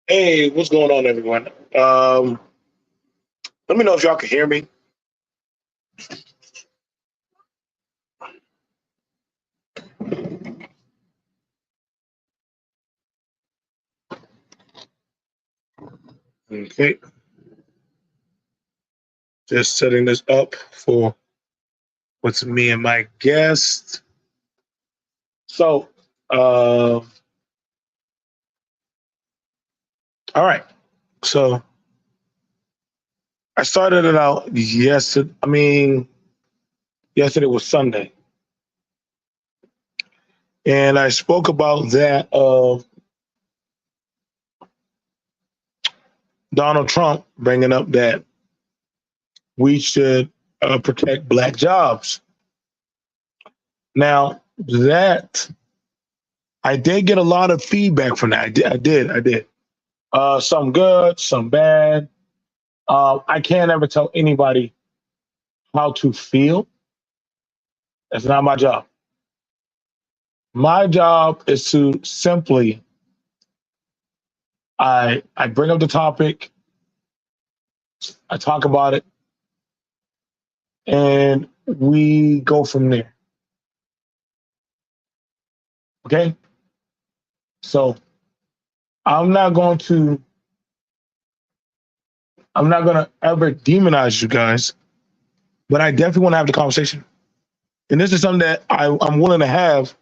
Hey, what's going on, everyone? Let me know if y'all can hear me. Okay, just setting this up for what's me and my guest. So, all right. So I started it out yesterday. Yesterday was Sunday, and I spoke about that of Donald Trump bringing up that we should protect black jobs. Now that I did get a lot of feedback from that. I did. Some good, some bad. I can't ever tell anybody how to feel. That's not my job. My job is to simply I bring up the topic, I talk about it, and we go from there. Okay? So I'm not going to ever demonize you guys, but I definitely want to have the conversation. And this is something that I'm willing to have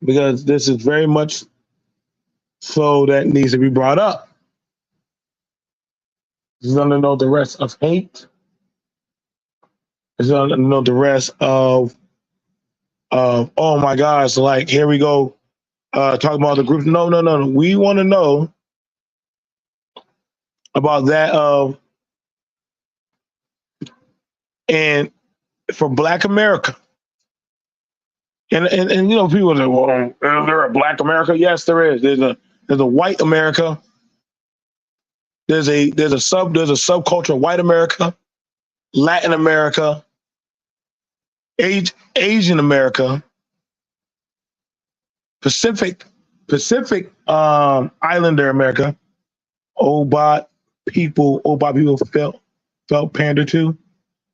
because this is very much so that needs to be brought up. This is under no the rest of hate. This is under no the rest of oh my gosh, like here we go talking about the group. No, no, no, no. We want to know about that of and for Black America. And you know, people say, well, is there a Black America? Yes, there is. There's a white America. There's a subculture of white America, Latin America, Asian America, Pacific Islander America. Obot people felt pandered to.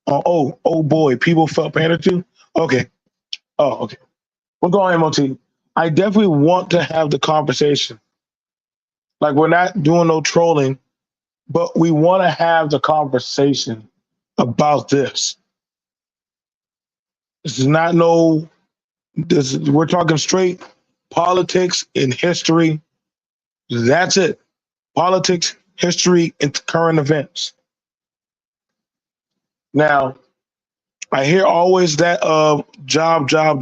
Oh boy, people felt pandered to. Okay. Oh, okay. We're going M.O.T. I definitely want to have the conversation. Like we're not doing no trolling, but we want to have the conversation about this. This is not no. We're talking straight politics and history. That's it. Politics, history, and current events. Now, I hear always that jobs. Let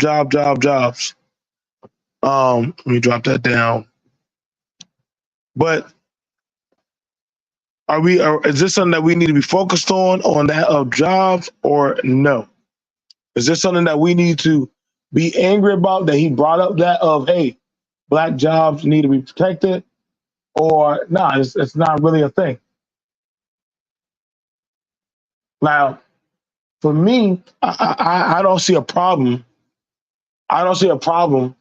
me drop that down. But is this something that we need to be focused on that of jobs, or no? Is this something that we need to be angry about that he brought up that of, hey, black jobs need to be protected, or no, it's not really a thing. Now, for me, I don't see a problem. I don't see a problem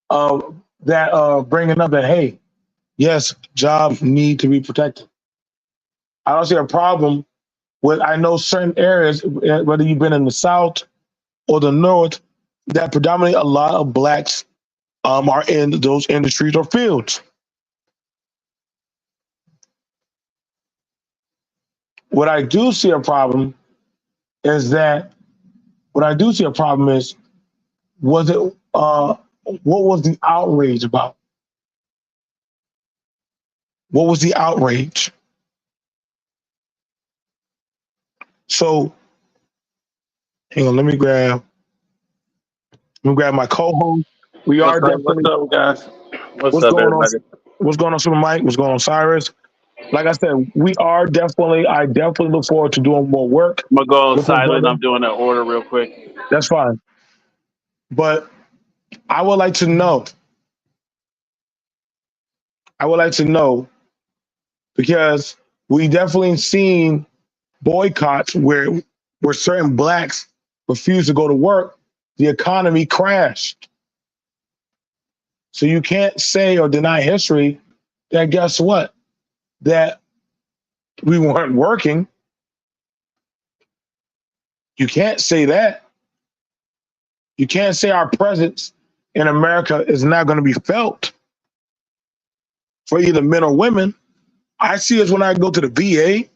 of that bringing up that, hey, yes, jobs need to be protected. I don't see a problem with, I know certain areas, whether you've been in the South or the North, that predominantly a lot of blacks are in those industries or fields. What I do see a problem is that was it what was the outrage about? What was the outrage? So hang on, let me grab my co-host. We What's are up? definitely What's up, guys? what's Up, going on. everybody? What's going on, Super Mike? What's going on, Cyrus? Like I said, I definitely look forward to doing more work I'm gonna go with this silent. brother. I'm doing an order real quick. That's fine. But I would like to know. I would like to know because we definitely seen boycotts where certain blacks refuse to go to work, the economy crashed. So you can't say or deny history that guess what? That we weren't working. You can't say that. You can't say our presence in America is not going to be felt for either men or women. I see us when I go to the VA,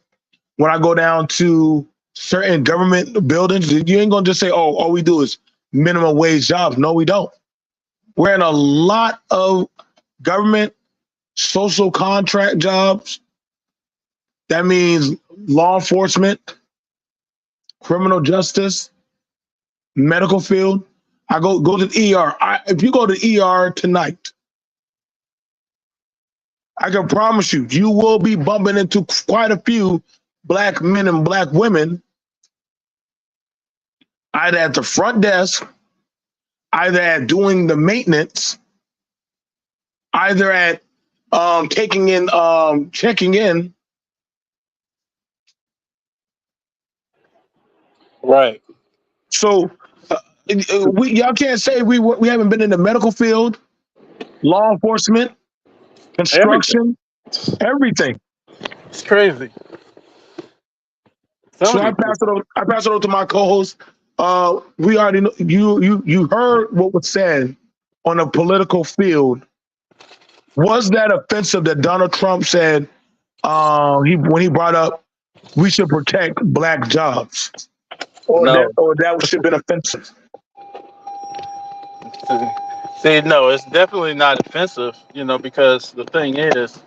when I go down to certain government buildings. You ain't gonna just say, "Oh, all we do is minimum wage jobs." No, we don't. We're in a lot of government social contract jobs. That means law enforcement, criminal justice, medical field. I go to the ER. If you go to the ER tonight, I can promise you, you will be bumping into quite a few black men and black women, either at the front desk, either at doing the maintenance, either at checking in. Right. So y'all can't say we haven't been in the medical field, law enforcement, Everything. construction, everything. It's crazy. So Telling you. I pass it over to my co-host. We already know you heard what was said on the political field. Was that offensive that Donald Trump said when he brought up we should protect black jobs? No. Or that should have been offensive? See, no, it's definitely not offensive, because the thing is,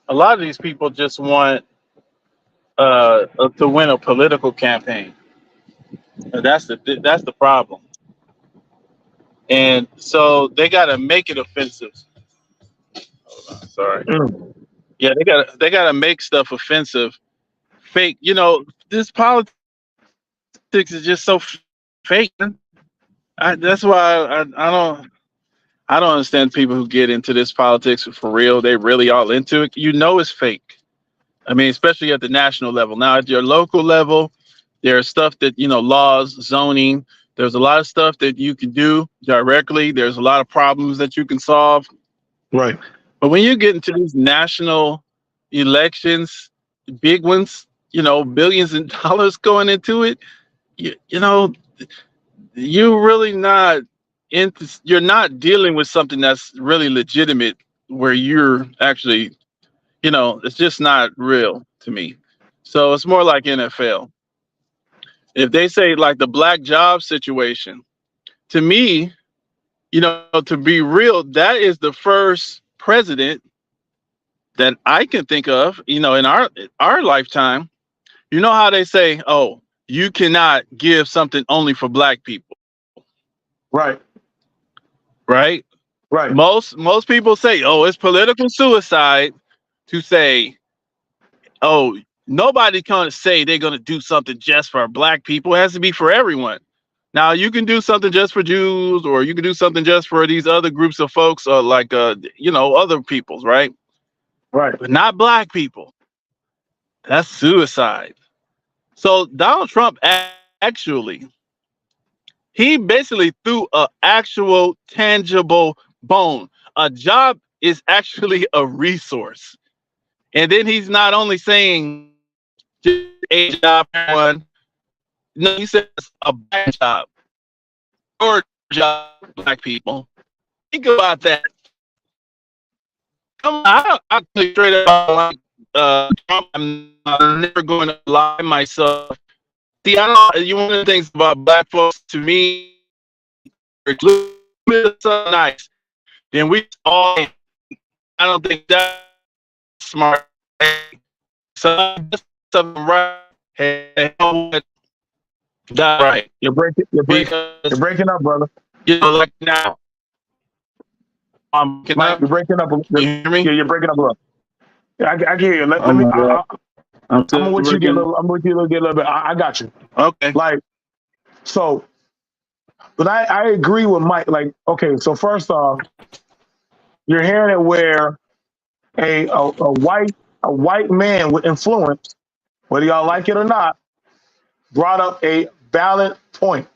a lot of these people just want to win a political campaign. And that's the problem. And so they got to make it offensive. Sorry. Mm, Yeah, they got to make stuff offensive. Fake, this politics is just so fake. That's why I don't understand people who get into this politics for real. They really all into it. It's fake. I mean, especially at the national level. Now, at your local level, there's stuff that, laws, zoning. There's a lot of stuff that you can do directly. There's a lot of problems that you can solve. right. But when you get into these national elections, big ones, billions of dollars going into it, you know, you're really not you're not dealing with something that's really legitimate where you're actually, it's just not real to me. So it's more like NFL. If they say like the black job situation, to me, to be real, that is the first president that I can think of, in our lifetime. You know how they say, "Oh, you cannot give something only for black people," Right. right? Right. Most people say, "Oh, it's political suicide to say, oh, nobody can say they're going to do something just for black people. It has to be for everyone." Now, you can do something just for Jews, or you can do something just for these other groups of folks, like other peoples, right? Right. But not black people. That's suicide. So Donald Trump actually, he basically threw a actual tangible bone. A job is actually a resource. And then he's not only saying just a job for everyone. No, he says a black job or job for black people. Think about that. Come on, I'll tell you straight up, like Trump, I'm never going to lie myself. See, I don't. One of the things about black folks, to me, are a little bit so nice. Then we all. I don't think that's smart. So something right. Hey, what? That's right. You're Because breaking up, brother. like now, I'm breaking Mike, up. you're breaking up. You hear me? You're breaking up, bro. Yeah, I can hear you. Let Oh me. my god, I'm I'm still gonna let you get a breaking. little. I'm gonna let you get a little bit. I got you. Okay. Like so, but I agree with Mike. Like, okay, so first off, you're hearing it where A white man with influence, whether y'all like it or not, brought up a valid point.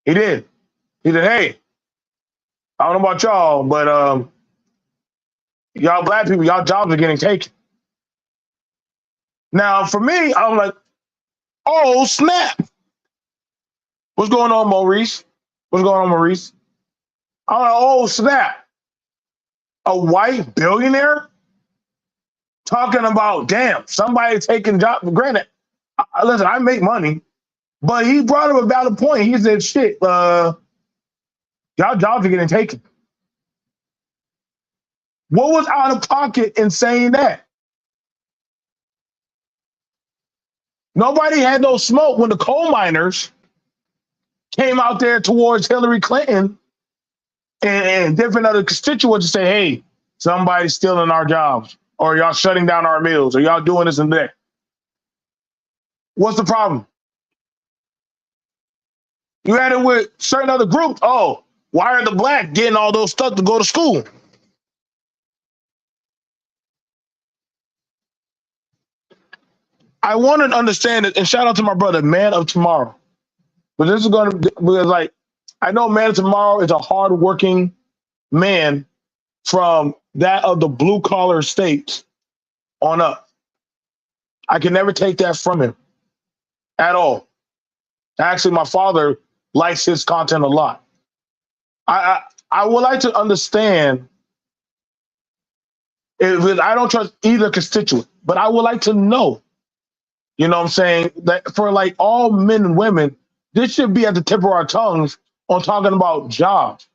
He did. He said, "Hey, I don't know about y'all, but y'all black people, y'all jobs are getting taken." Now, for me, I'm like, "Oh snap! What's going on, Maurice? What's going on, Maurice?" I'm like, "Oh snap! A white billionaire talking about damn somebody taking job for granted." Listen, I make money, but he brought up a valid point. He said, "Shit, y'all jobs are getting taken." What was out of pocket in saying that? Nobody had no smoke when the coal miners came out there towards Hillary Clinton and different other constituents to say, "Hey, somebody's stealing our jobs, or y'all shutting down our mills, or y'all doing this and that." What's the problem? You had it with certain other groups. Oh, why are the black getting all those stuff to go to school? I want to understand it, and shout out to my brother, Man of Tomorrow. But this is going to because, like, I know Man of Tomorrow is a hardworking man from that of the blue collar states on up. I can never take that from him at all. Actually, my father likes his content a lot. I I would like to understand if I don't trust either constituent, but I would like to know. You know what I'm saying? That for like all men and women, this should be at the tip of our tongues on talking about jobs,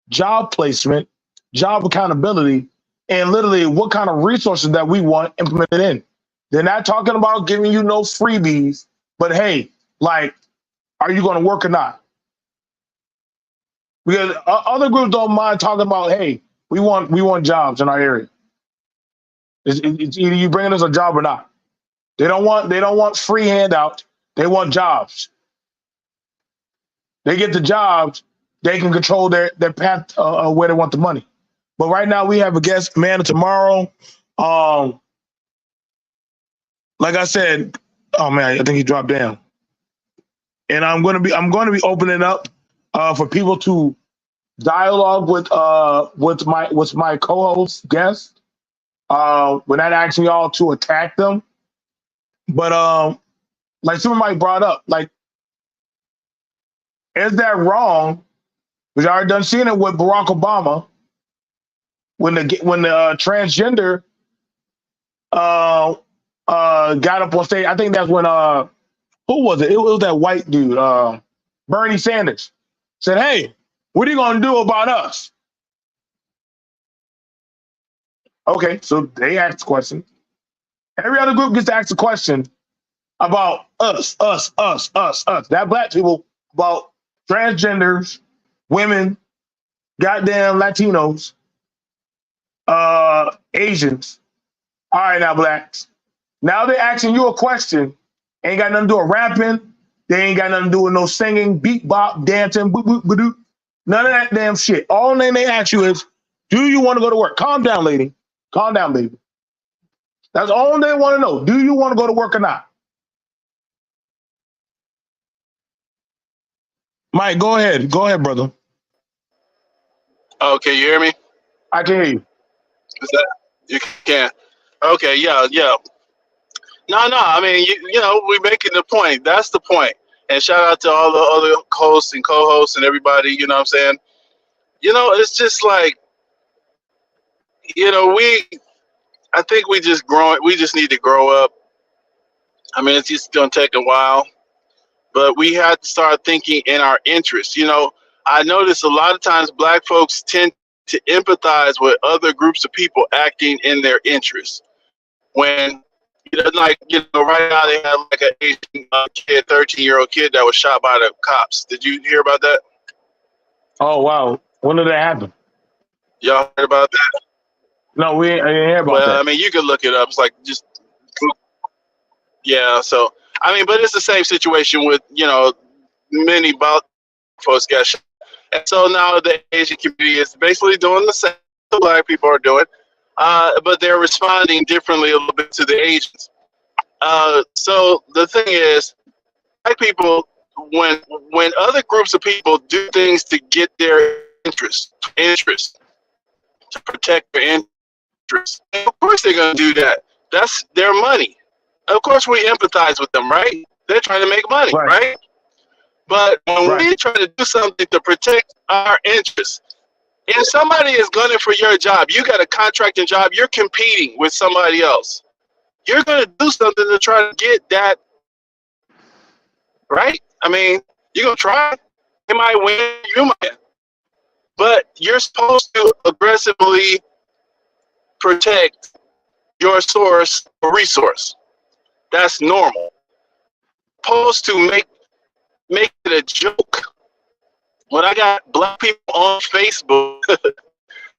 job placement, job accountability, and literally what kind of resources that we want implemented in. They're not talking about giving you no freebies, but hey, like, are you going to work or not? Because other groups don't mind talking about, hey, we want jobs in our area. It's either you bringing us a job or not. They don't want free handouts. They want jobs. They get the jobs, they can control their path where they want the money. But right now we have a guest, Man of Tomorrow. Um, like I said, oh man, I think he dropped down. And I'm going to be opening up for people to dialogue with my co-host guest. We're not asking y'all to attack them, but like somebody brought up, like, is that wrong? Because I already done seen it with Barack Obama when the transgender uh got up on stage. I think that's when who was it? It was that white dude, Bernie Sanders, said, "Hey, what are you gonna do about us?" Okay, so they asked the question. Every other group gets to ask the question about us, us, us, us, us. That black people about transgenders, women, goddamn Latinos, Asians. All right, now blacks. Now they're asking you a question. Ain't got nothing to do with rapping. They ain't got nothing to do with no singing, beat bop, dancing, boop, boop, boop, boop. None of that damn shit. All they ask you is, do you want to go to work? Calm down, lady. Calm down, baby. That's all they want to know. Do you want to go to work or not? Mike, go ahead. Go ahead, brother. Okay, you hear me? I can hear you. Is that you can? Okay, yeah, yeah. No, no. I mean, we're making the point. That's the point. And shout out to all the other hosts and co-hosts and everybody. You know what I'm saying? It's just like, we. I think we just growing. We just need to grow up. I mean, it's just gonna take a while, but we have to start thinking in our interests. I notice a lot of times Black folks tend to empathize with other groups of people acting in their interests. When right now they have like an Asian kid, 13-year-old kid that was shot by the cops. Did you hear about that? Oh, wow. When did that happen? Y'all heard about that? No, I didn't hear about Well, I that. mean, you could look it up. It's like just yeah. So I mean, but it's the same situation with many Black folks got shot, and so now the Asian community is basically doing the same the Black people are doing. but they're responding differently a little bit to the Asians. So the thing is, black people, when other groups of people do things to get their interest to protect their interest, of course they're going to do that. That's their money. Of course we empathize with them, right? They're trying to make money, Right. right? But when Right. we try to do something to protect our interests, if somebody is gunning for your job, you got a contracting job, you're competing with somebody else. You're going to do something to try to get that, right? I mean, you're going to try. You might win, you might. But you're supposed to aggressively protect your source or resource. That's normal. Supposed to make it a joke. When I got black people on Facebook,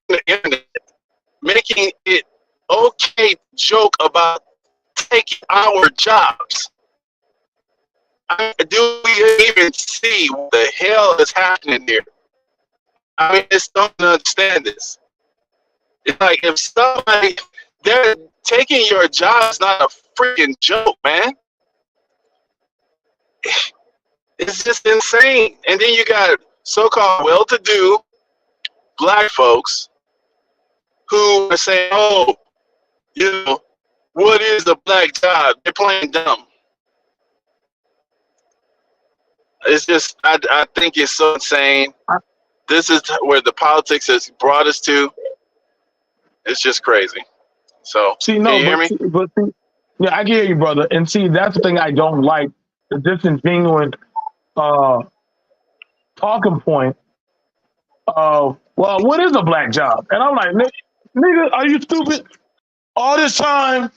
the internet, making it okay to joke about taking our jobs. Do we even see what the hell is happening here? I mean, it's don't understand this. It's like if somebody they're taking your job is not a freaking joke, man. It's just insane. And then you got so-called well-to-do black folks who are saying, "Oh, you know, what is a black job?" They're playing dumb. It's just, I think it's so insane. This is where the politics has brought us to. It's just crazy. So, See, can no, you hear me? but see, yeah, I can hear you, brother. And see, that's the thing I don't like, the disingenuous uh, talking point of, well, what is a black job? And I'm like, nigga, are you stupid? All this time,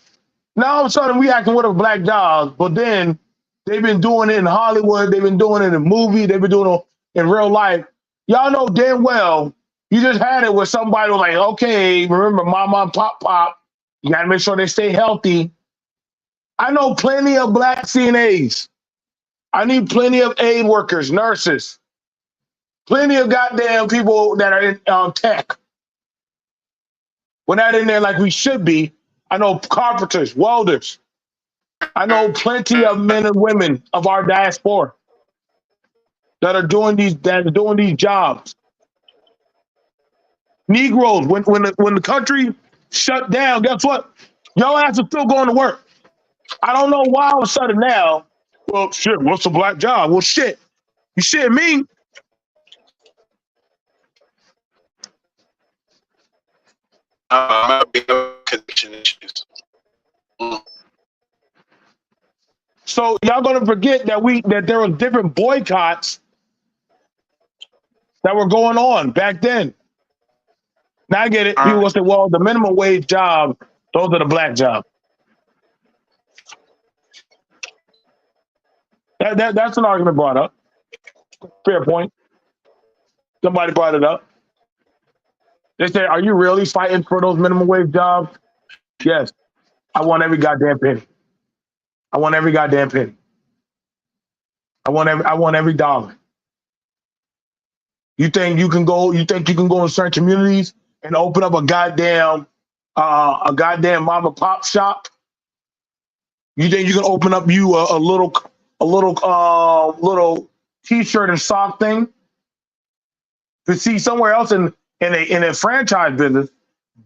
now all of a sudden we acting with a black job, but then they've been doing it in Hollywood, they've been doing it in movies, they've been doing it in real life. Y'all know damn well you just had it where somebody was like, okay, remember mama and pop, you gotta make sure they stay healthy. I know plenty of black CNAs. I need plenty of aid workers, nurses, plenty of goddamn people that are in tech. We're not in there like we should be. I know carpenters, welders. I know plenty of men and women of our diaspora that are doing these jobs. Negroes, when the country shut down, guess what? Your ass is still going to work. I don't know why all of a sudden now. Well, shit, what's a black job? Well, shit, you shit me. Might be connection issues. Mm. So y'all gonna forget that there was different boycotts that were going on back then. Now I get it. All People will right. say, well, the minimum wage job, those are the black jobs. That's an argument brought up. Fair point. Somebody brought it up. They say, are you really fighting for those minimum wage jobs? Yes. I want every goddamn penny. I want every goddamn penny. I want every dollar. You think you can go in certain communities and open up a goddamn mom and pop shop? You think you can open up you a little t-shirt and sock thing? To see somewhere else in a franchise business,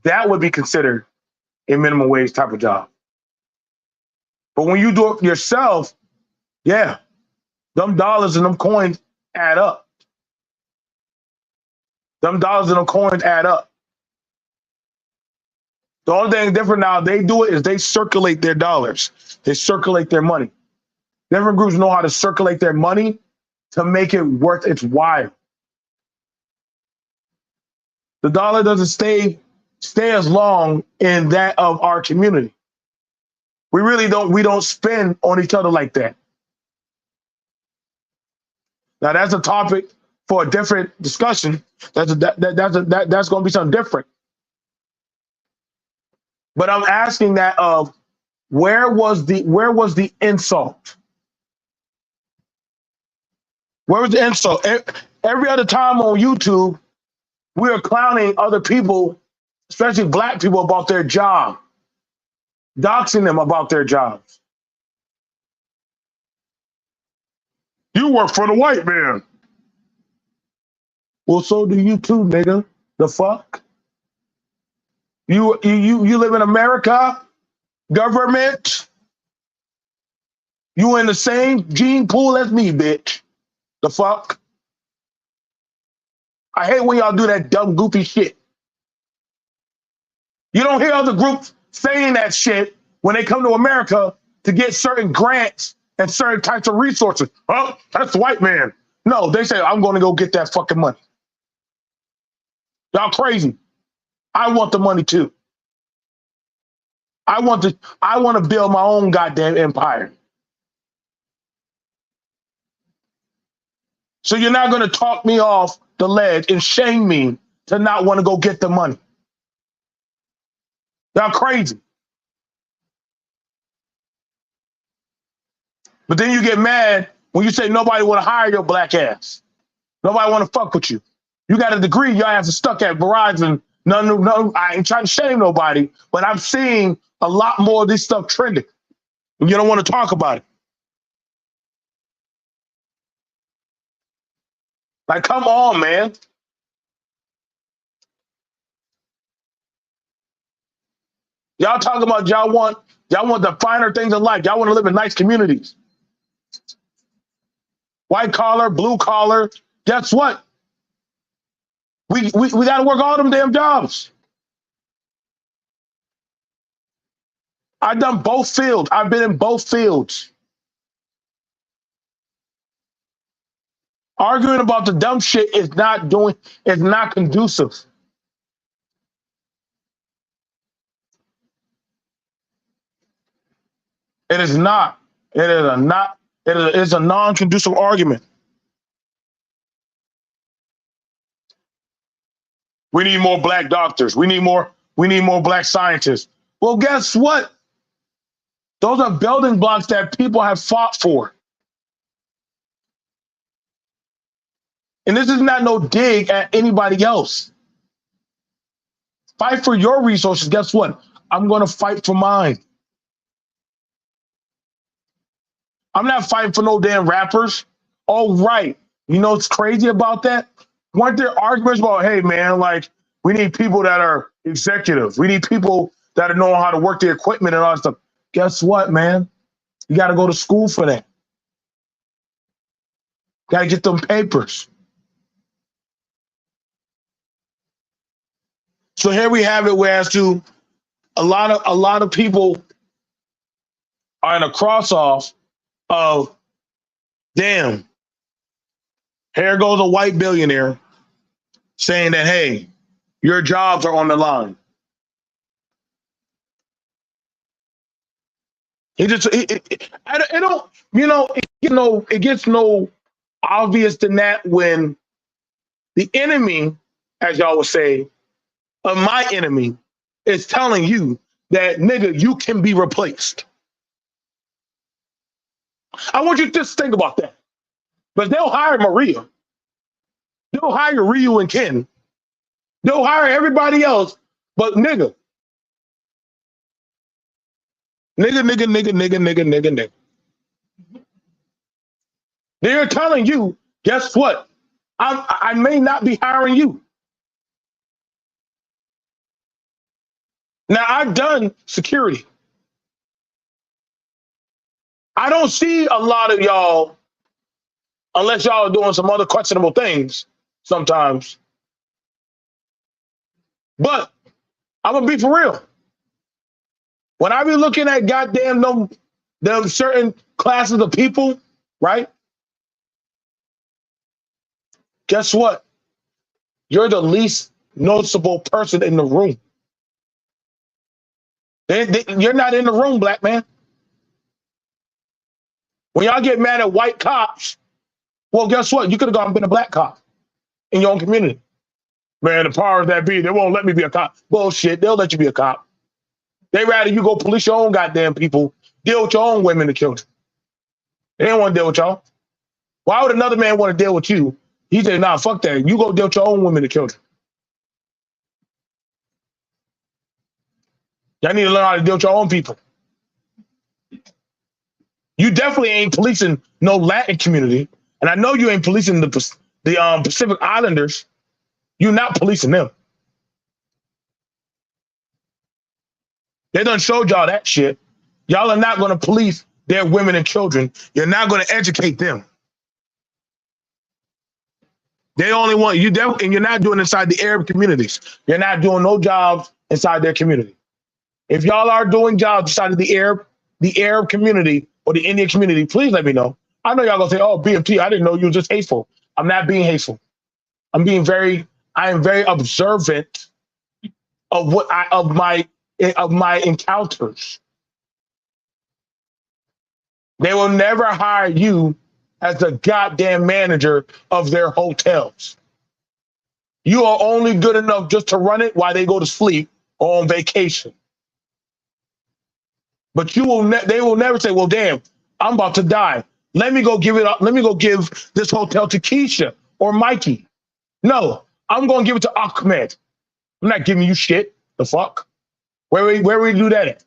that would be considered a minimum wage type of job. But when you do it yourself, yeah, them dollars and them coins add up. Them dollars and them coins add up. The only thing different now they do it is they circulate their dollars. They circulate their money. Different groups know how to circulate their money to make it worth its while. The dollar doesn't stay as long in that of our community. We don't spend on each other like that. Now that's a topic for a different discussion. That's going to be something different. But I'm asking that of where was the insult? Where was the insult? Every other time on YouTube, we are clowning other people especially black people, about their job, doxing them about their jobs. You work for the white man. Well, so do you too, nigga. The fuck? You live in America? Government? You in the same gene pool as me, bitch. The fuck? I hate when y'all do that dumb, goofy shit. You don't hear other groups saying that shit when they come to America to get certain grants and certain types of resources. Oh, that's the white man. No, they say, I'm going to go get that fucking money. Y'all crazy. I want the money too. I want to build my own goddamn empire. So you're not going to talk me off the ledge and shame me to not want to go get the money. Y'all crazy. But then you get mad when you say nobody want to hire your black ass. Nobody want to fuck with you. You got a degree, your ass is stuck at Verizon. No, I ain't trying to shame nobody, but I'm seeing a lot more of this stuff trending. And you don't want to talk about it. Like, come on, man. Y'all talking about y'all want the finer things in life. Y'all want to live in nice communities. White collar, blue collar. Guess what? We got to work all them damn jobs. I've done both fields. I've been in both fields. Arguing about the dumb shit is not conducive. It is not. It is a non-conducive argument. We need more black doctors. We need more black scientists. Well, guess what? Those are building blocks that people have fought for. And this is not no dig at anybody else. Fight for your resources. Guess what? I'm going to fight for mine. I'm not fighting for no damn rappers. Oh, right. You know what's crazy about that? Weren't there arguments about, hey, man, like, we need people that are executives. We need people that know how to work the equipment and all that stuff. Guess what, man? You got to go to school for that. Got to get them papers. So here we have it, whereas to a lot of people are in a cross off of, damn, here goes a white billionaire saying that, hey, your jobs are on the line. It gets no obvious than that when the enemy, as y'all would say, of my enemy is telling you that, nigga, you can be replaced. I want you to just think about that. But they'll hire Maria. They'll hire Ryu and Ken. They'll hire everybody else, but nigga. Nigga. They're telling you, guess what? I may not be hiring you. Now, I've done security. I don't see a lot of y'all, unless y'all are doing some other questionable things sometimes. But I'm going to be for real. When I be looking at goddamn them certain classes of people, right? Guess what? You're the least noticeable person in the room. You're not in the room, black man. When y'all get mad at white cops, well, guess what? You could have gone and been a black cop in your own community. Man, the powers that be, they won't let me be a cop. Bullshit, they'll let you be a cop. They rather you go police your own goddamn people, deal with your own women and children. They don't want to deal with y'all. Why would another man want to deal with you? He said, nah, fuck that. You go deal with your own women and children. Y'all need to learn how to deal with your own people. You definitely ain't policing no Latin community, and I know you ain't policing the Pacific Islanders. You're not policing them. They done showed y'all that shit. Y'all are not going to police their women and children. You're not going to educate them. They only want you, and you're not doing it inside the Arab communities. You're not doing no jobs inside their community. If y'all are doing jobs inside of the Arab community or the Indian community, please let me know. I know y'all gonna say, "Oh, B.M.T, I didn't know you were just hateful." I'm not being hateful. I am very observant of of my encounters. They will never hire you as the goddamn manager of their hotels. You are only good enough just to run it while they go to sleep or on vacation. But they will never say, "Well, damn, I'm about to die. Let me go give it up. Let me go give this hotel to Keisha or Mikey." No, I'm going to give it to Ahmed. I'm not giving you shit. The fuck? Where we do that at?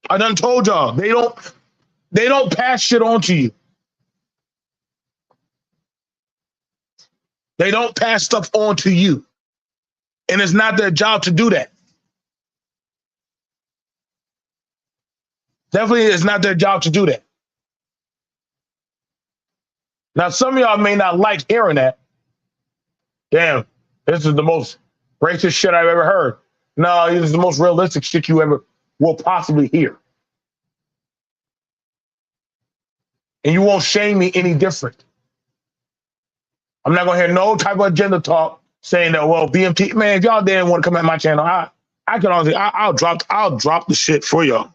I done told y'all they don't pass shit on to you. They don't pass stuff on to you. And it's not their job to do that. Definitely it's not their job to do that. Now, some of y'all may not like hearing that. Damn, this is the most racist shit I've ever heard. No, this is the most realistic shit you ever will possibly hear. And you won't shame me any different. I'm not gonna hear no type of agenda talk saying that, well, B.M.T, man, if y'all didn't want to come at my channel, I can honestly, I'll drop the shit for y'all.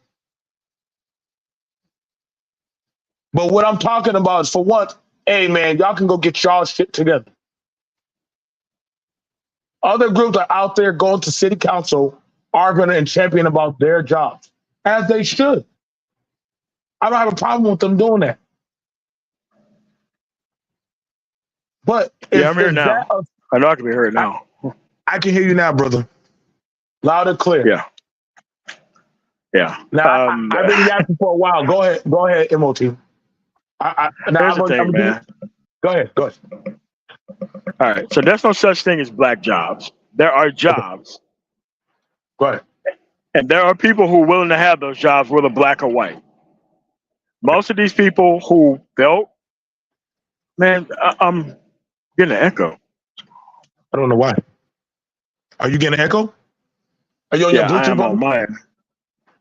But what I'm talking about is, for once, hey man, y'all can go get y'all shit together. Other groups are out there going to city council, arguing and championing about their jobs, as they should. I don't have a problem with them doing that. But yeah, I'm here now. I know I can be heard now. I can hear you now, brother. Loud and clear. Yeah. Yeah. Now, I've been yapping for a while. Go ahead, M.O.T. Here's the thing, man. Go ahead. All right. So there's no such thing as black jobs. There are jobs. Go ahead. And there are people who are willing to have those jobs, whether black or white. Most of these people who felt, man, I'm getting an echo. I don't know why. Are you getting an echo? Are you on your Bluetooth? I am on mine.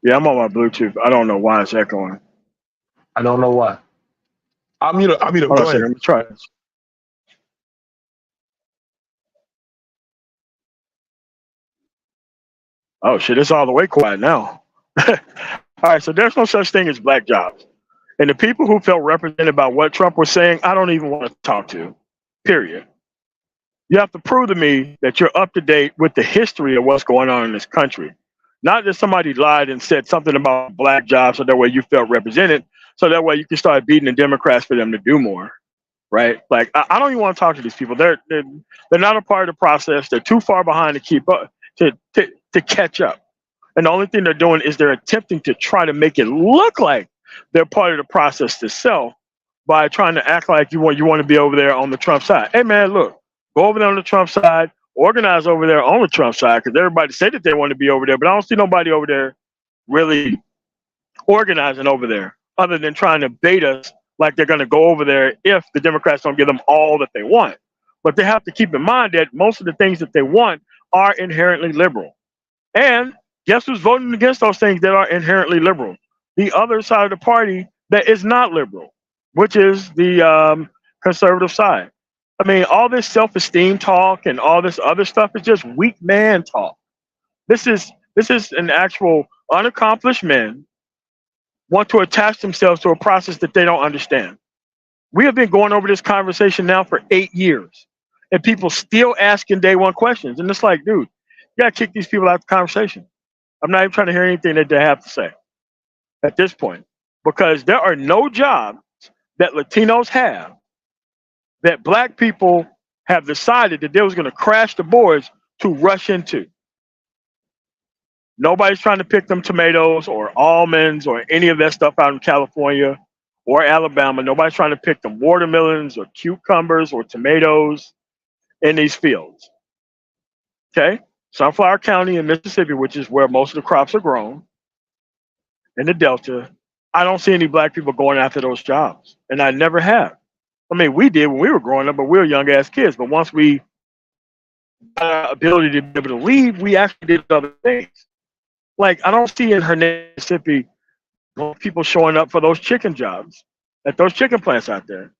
Yeah, I'm on my Bluetooth. I don't know why it's echoing. I don't know why. I'll mute it. Hold on a second. Let me try this. Oh shit, it's all the way quiet now. All right, so there's no such thing as black jobs. And the people who felt represented by what Trump was saying, I don't even want to talk to. Period. You have to prove to me that you're up to date with the history of what's going on in this country. Not that somebody lied and said something about black jobs so that way you felt represented, so that way you can start beating the Democrats for them to do more. Right? Like, I don't even want to talk to these people. They're not a part of the process. They're too far behind to keep up, to catch up. And the only thing they're doing is they're attempting to try to make it look like they're part of the process to sell by trying to act like you want to be over there on the Trump side. Hey man, look, go over there on the Trump side, organize over there on the Trump side, because everybody said that they want to be over there, but I don't see nobody over there really organizing over there, other than trying to bait us like they're going to go over there if the Democrats don't give them all that they want. But they have to keep in mind that most of the things that they want are inherently liberal. And guess who's voting against those things that are inherently liberal? The other side of the party that is not liberal, which is the conservative side. I mean, all this self-esteem talk and all this other stuff is just weak man talk. This is an actual unaccomplished men want to attach themselves to a process that they don't understand. We have been going over this conversation now for 8 years, and people still asking day one questions. And it's like, dude, you gotta kick these people out of the conversation. I'm not even trying to hear anything that they have to say at this point, because there are no jobs that Latinos have that black people have decided that they was going to crash the boards to rush into. Nobody's trying to pick them tomatoes or almonds or any of that stuff out in California or Alabama. Nobody's trying to pick them watermelons or cucumbers or tomatoes in these fields. Okay? Sunflower County in Mississippi, which is where most of the crops are grown, in the Delta, I don't see any black people going after those jobs. And I never have. I mean, we did when we were growing up, but we were young ass kids. But once we got our ability to be able to leave, we actually did other things. Like, I don't see in Hernando, Mississippi, people showing up for those chicken jobs at those chicken plants out there.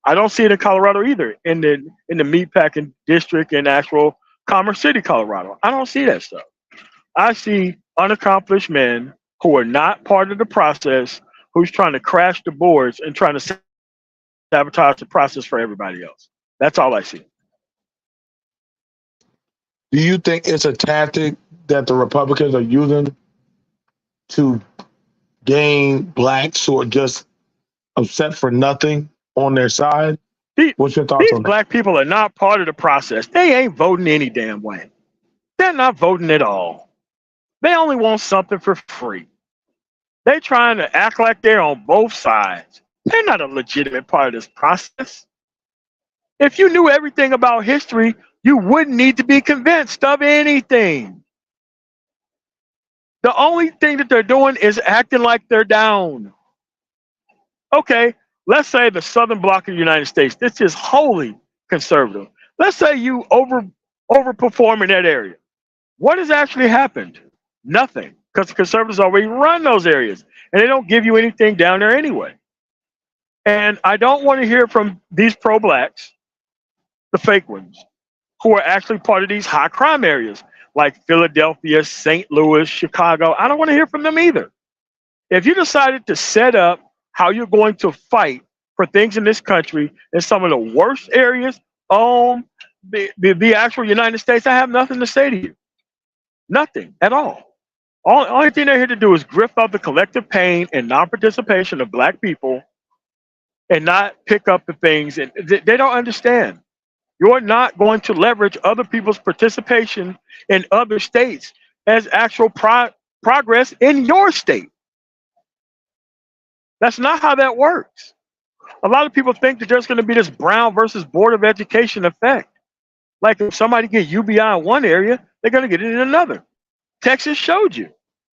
I don't see it in Colorado either, in the meatpacking district in actual Commerce City, Colorado. I don't see that stuff. I see unaccomplished men who are not part of the process, who's trying to crash the boards and trying to sabotage the process for everybody else. That's all I see. Do you think it's a tactic that the Republicans are using to gain blacks who are just upset for nothing on their side? What's your thoughts on that? These black people are not part of the process. They ain't voting any damn way. They're not voting at all. They only want something for free. They're trying to act like they're on both sides. They're not a legitimate part of this process. If you knew everything about history, you wouldn't need to be convinced of anything. The only thing that they're doing is acting like they're down. Okay, let's say the southern bloc of the United States, this is wholly conservative. Let's say you overperform in that area. What has actually happened? Nothing, because the conservatives already run those areas, and they don't give you anything down there anyway. And I don't want to hear from these pro-blacks, the fake ones, who are actually part of these high crime areas like Philadelphia, St. Louis, Chicago. I don't want to hear from them either. If you decided to set up how you're going to fight for things in this country in some of the worst areas on the actual United States, I have nothing to say to you. Nothing at all. Only thing they're here to do is grift up the collective pain and non-participation of black people and not pick up the things. And they don't understand. You're not going to leverage other people's participation in other states as actual progress in your state. That's not how that works. A lot of people think that there's going to be this Brown versus Board of Education effect. Like if somebody gets UBI in one area, they're going to get it in another. Texas showed you.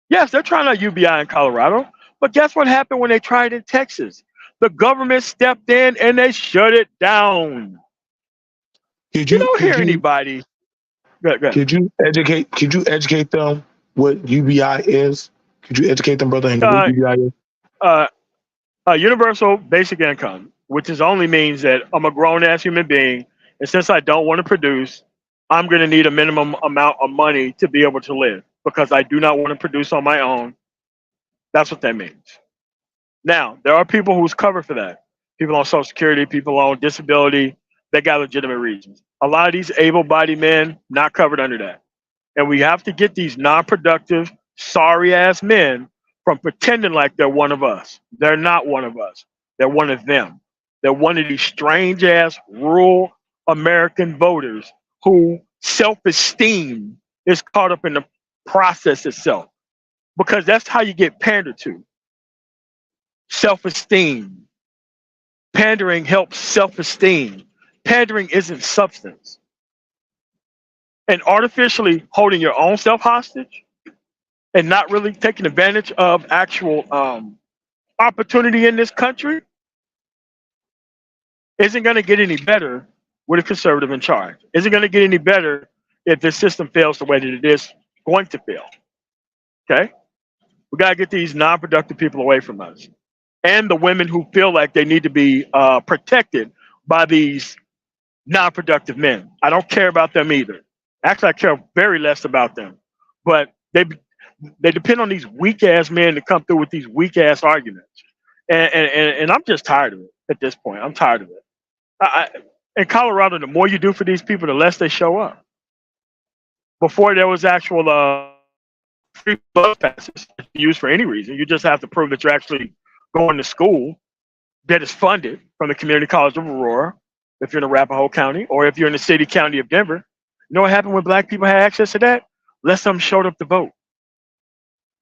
Yes, they're trying out UBI in Colorado, but guess what happened when they tried in Texas? The government stepped in and they shut it down. You don't hear anybody. Go ahead. Could you educate them what UBI is? Could you educate them, brother, and what UBI is? Universal basic income, which only means that I'm a grown-ass human being, and since I don't want to produce, I'm going to need a minimum amount of money to be able to live because I do not want to produce on my own. That's what that means. Now, there are people who's covered for that. People on Social Security, people on disability, they got legitimate reasons. A lot of these able-bodied men not covered under that. And we have to get these non-productive, sorry-ass men from pretending like they're one of us. They're not one of us. They're one of them. They're one of these strange-ass rural American voters who self-esteem is caught up in the process itself. Because that's how you get pandered to. Self-esteem. Pandering helps self-esteem. Pandering isn't substance. And artificially holding your own self hostage and not really taking advantage of actual opportunity in this country isn't going to get any better with a conservative in charge. Isn't going to get any better if this system fails the way that it is going to fail. Okay? We got to get these non-productive people away from us. And the women who feel like they need to be protected by these non-productive men. I don't care about them either. Actually, I care very less about them. But they depend on these weak-ass men to come through with these weak-ass arguments. And I'm just tired of it at this point. I'm tired of it. In Colorado, the more you do for these people, the less they show up. Before there was actual free bus passes used for any reason. You just have to prove that you're actually going to school that is funded from the Community College of Aurora. if you're in Arapahoe County, or if you're in the city county of Denver. You know what happened when black people had access to that? Less of them showed up to vote.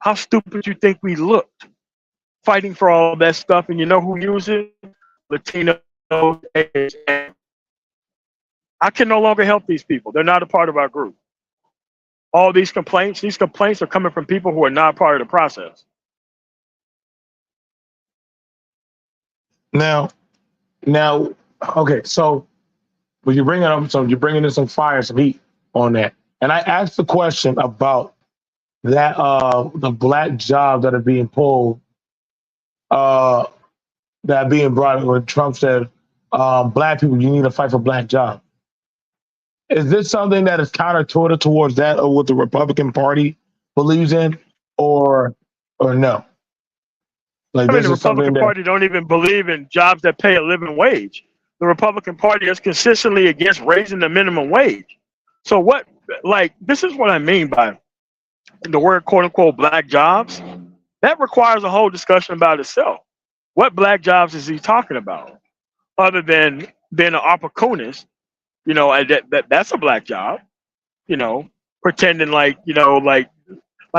How stupid you think we looked fighting for all that stuff? And you know who used it? Latinos. I can no longer help these people. They're not a part of our group. All these complaints are coming from people who are not part of the process. Now, okay, so when you bring it up, so you're bringing in some fire, some heat on that. And I asked the question about that, the black jobs that are being pulled, that are being brought when Trump said, black people, you need to fight for black jobs. Is this something that is counterintuitive towards that or what the Republican Party believes in, or no? Like I mean, this the is something Republican that Party don't even believe in jobs that pay a living wage. The Republican Party is consistently against raising the minimum wage. So what, like, this is what I mean by the word quote unquote black jobs. That requires a whole discussion about itself. What black jobs is he talking about? Other than being an opportunist, you know, that's a black job, you know, pretending like, you know, like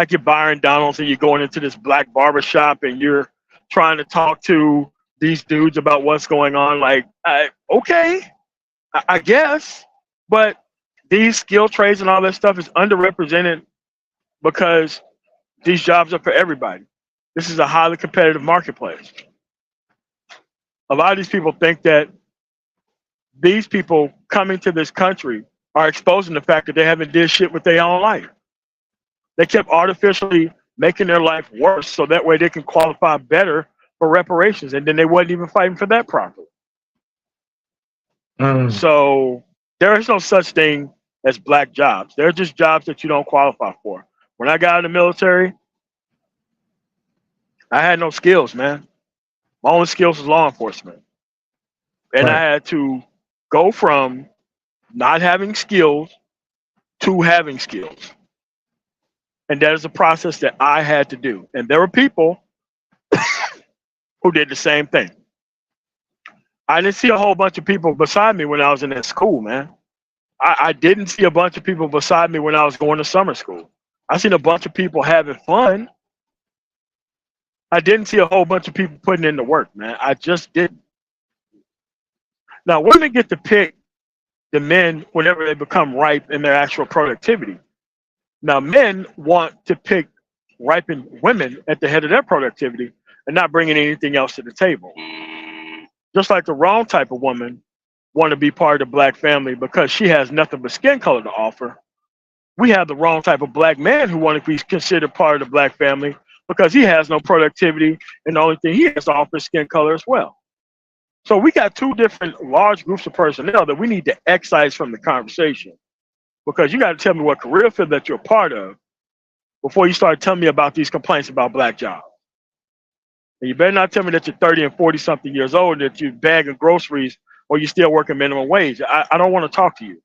you're Byron Donalds and you're going into this black barber shop and you're trying to talk to these dudes about what's going on. Like, okay, I guess, but these skill trades and all that stuff is underrepresented because these jobs are for everybody. This is a highly competitive marketplace. A lot of these people think that these people coming to this country are exposing the fact that they haven't did shit with their own life. They kept artificially making their life worse so that way they can qualify better for reparations, and then they wasn't even fighting for that properly. So there is no such thing as black jobs. They're just jobs that you don't qualify for. When I got out of the military, I had no skills, man. My only skills was law enforcement. And I had to go from not having skills to having skills. And that is a process that I had to do. And there were people who did the same thing. I didn't see a whole bunch of people beside me when I was in that school, man. I didn't see a bunch of people beside me when I was going to summer school. I seen a bunch of people having fun. I didn't see a whole bunch of people putting in the work, man. I just didn't. Now, women get to pick the men whenever they become ripe in their actual productivity. Now, men want to pick ripened women at the head of their productivity and not bringing anything else to the table. Just like the wrong type of woman want to be part of the black family because she has nothing but skin color to offer. We have the wrong type of black man who want to be considered part of the black family because he has no productivity and the only thing he has to offer is skin color as well. So we got two different large groups of personnel that we need to excise from the conversation, because you got to tell me what career field that you're a part of before you start telling me about these complaints about black jobs. And you better not tell me that you're 30 and 40 something years old, that you're bagging groceries or you're still working minimum wage. I don't want to talk to you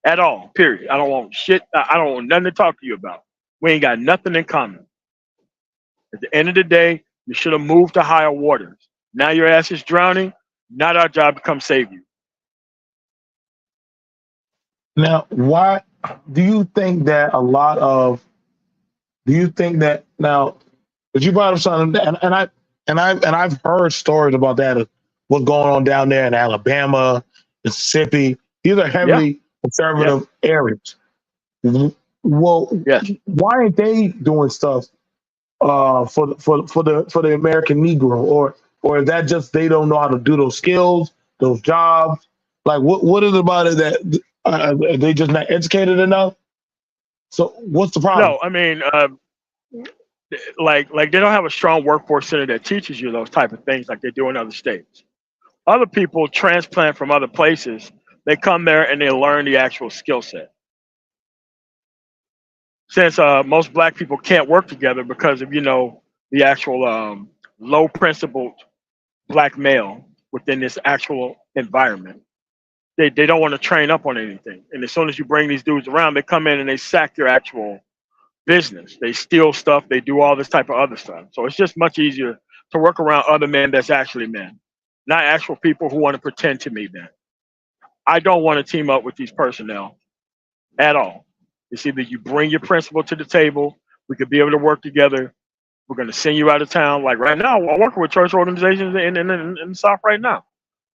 at all, period. I don't want shit. I don't want nothing to talk to you about. We ain't got nothing in common. At the end of the day, you should have moved to higher waters. Now your ass is drowning. Not our job to come save you. now why do you think that now that you brought up something and I've heard stories about that of what's going on down there in Alabama, Mississippi. These are heavily conservative areas. Well, Yes. why aren't they doing stuff for the American Negro, or is that just they don't know how to do those skills, those jobs? Like what is it about it that are they just not educated enough? So what's the problem? No, I mean, like they don't have a strong workforce center that teaches you those type of things like they do in other states. Other people transplant from other places. They come there and they learn the actual skill set. Since most black people can't work together because of the actual low principled black male within this actual environment, they don't want to train up on anything. And as soon as you bring these dudes around, they come in and they sack your actual business. They steal stuff. They do all this type of other stuff. So it's just much easier to work around other men that's actually men, not actual people who want to pretend to be men. I don't want to team up with these personnel at all. It's either you bring your principal to the table, we could be able to work together. We're going to send you out of town. Like right now, I'm working with church organizations in the South right now,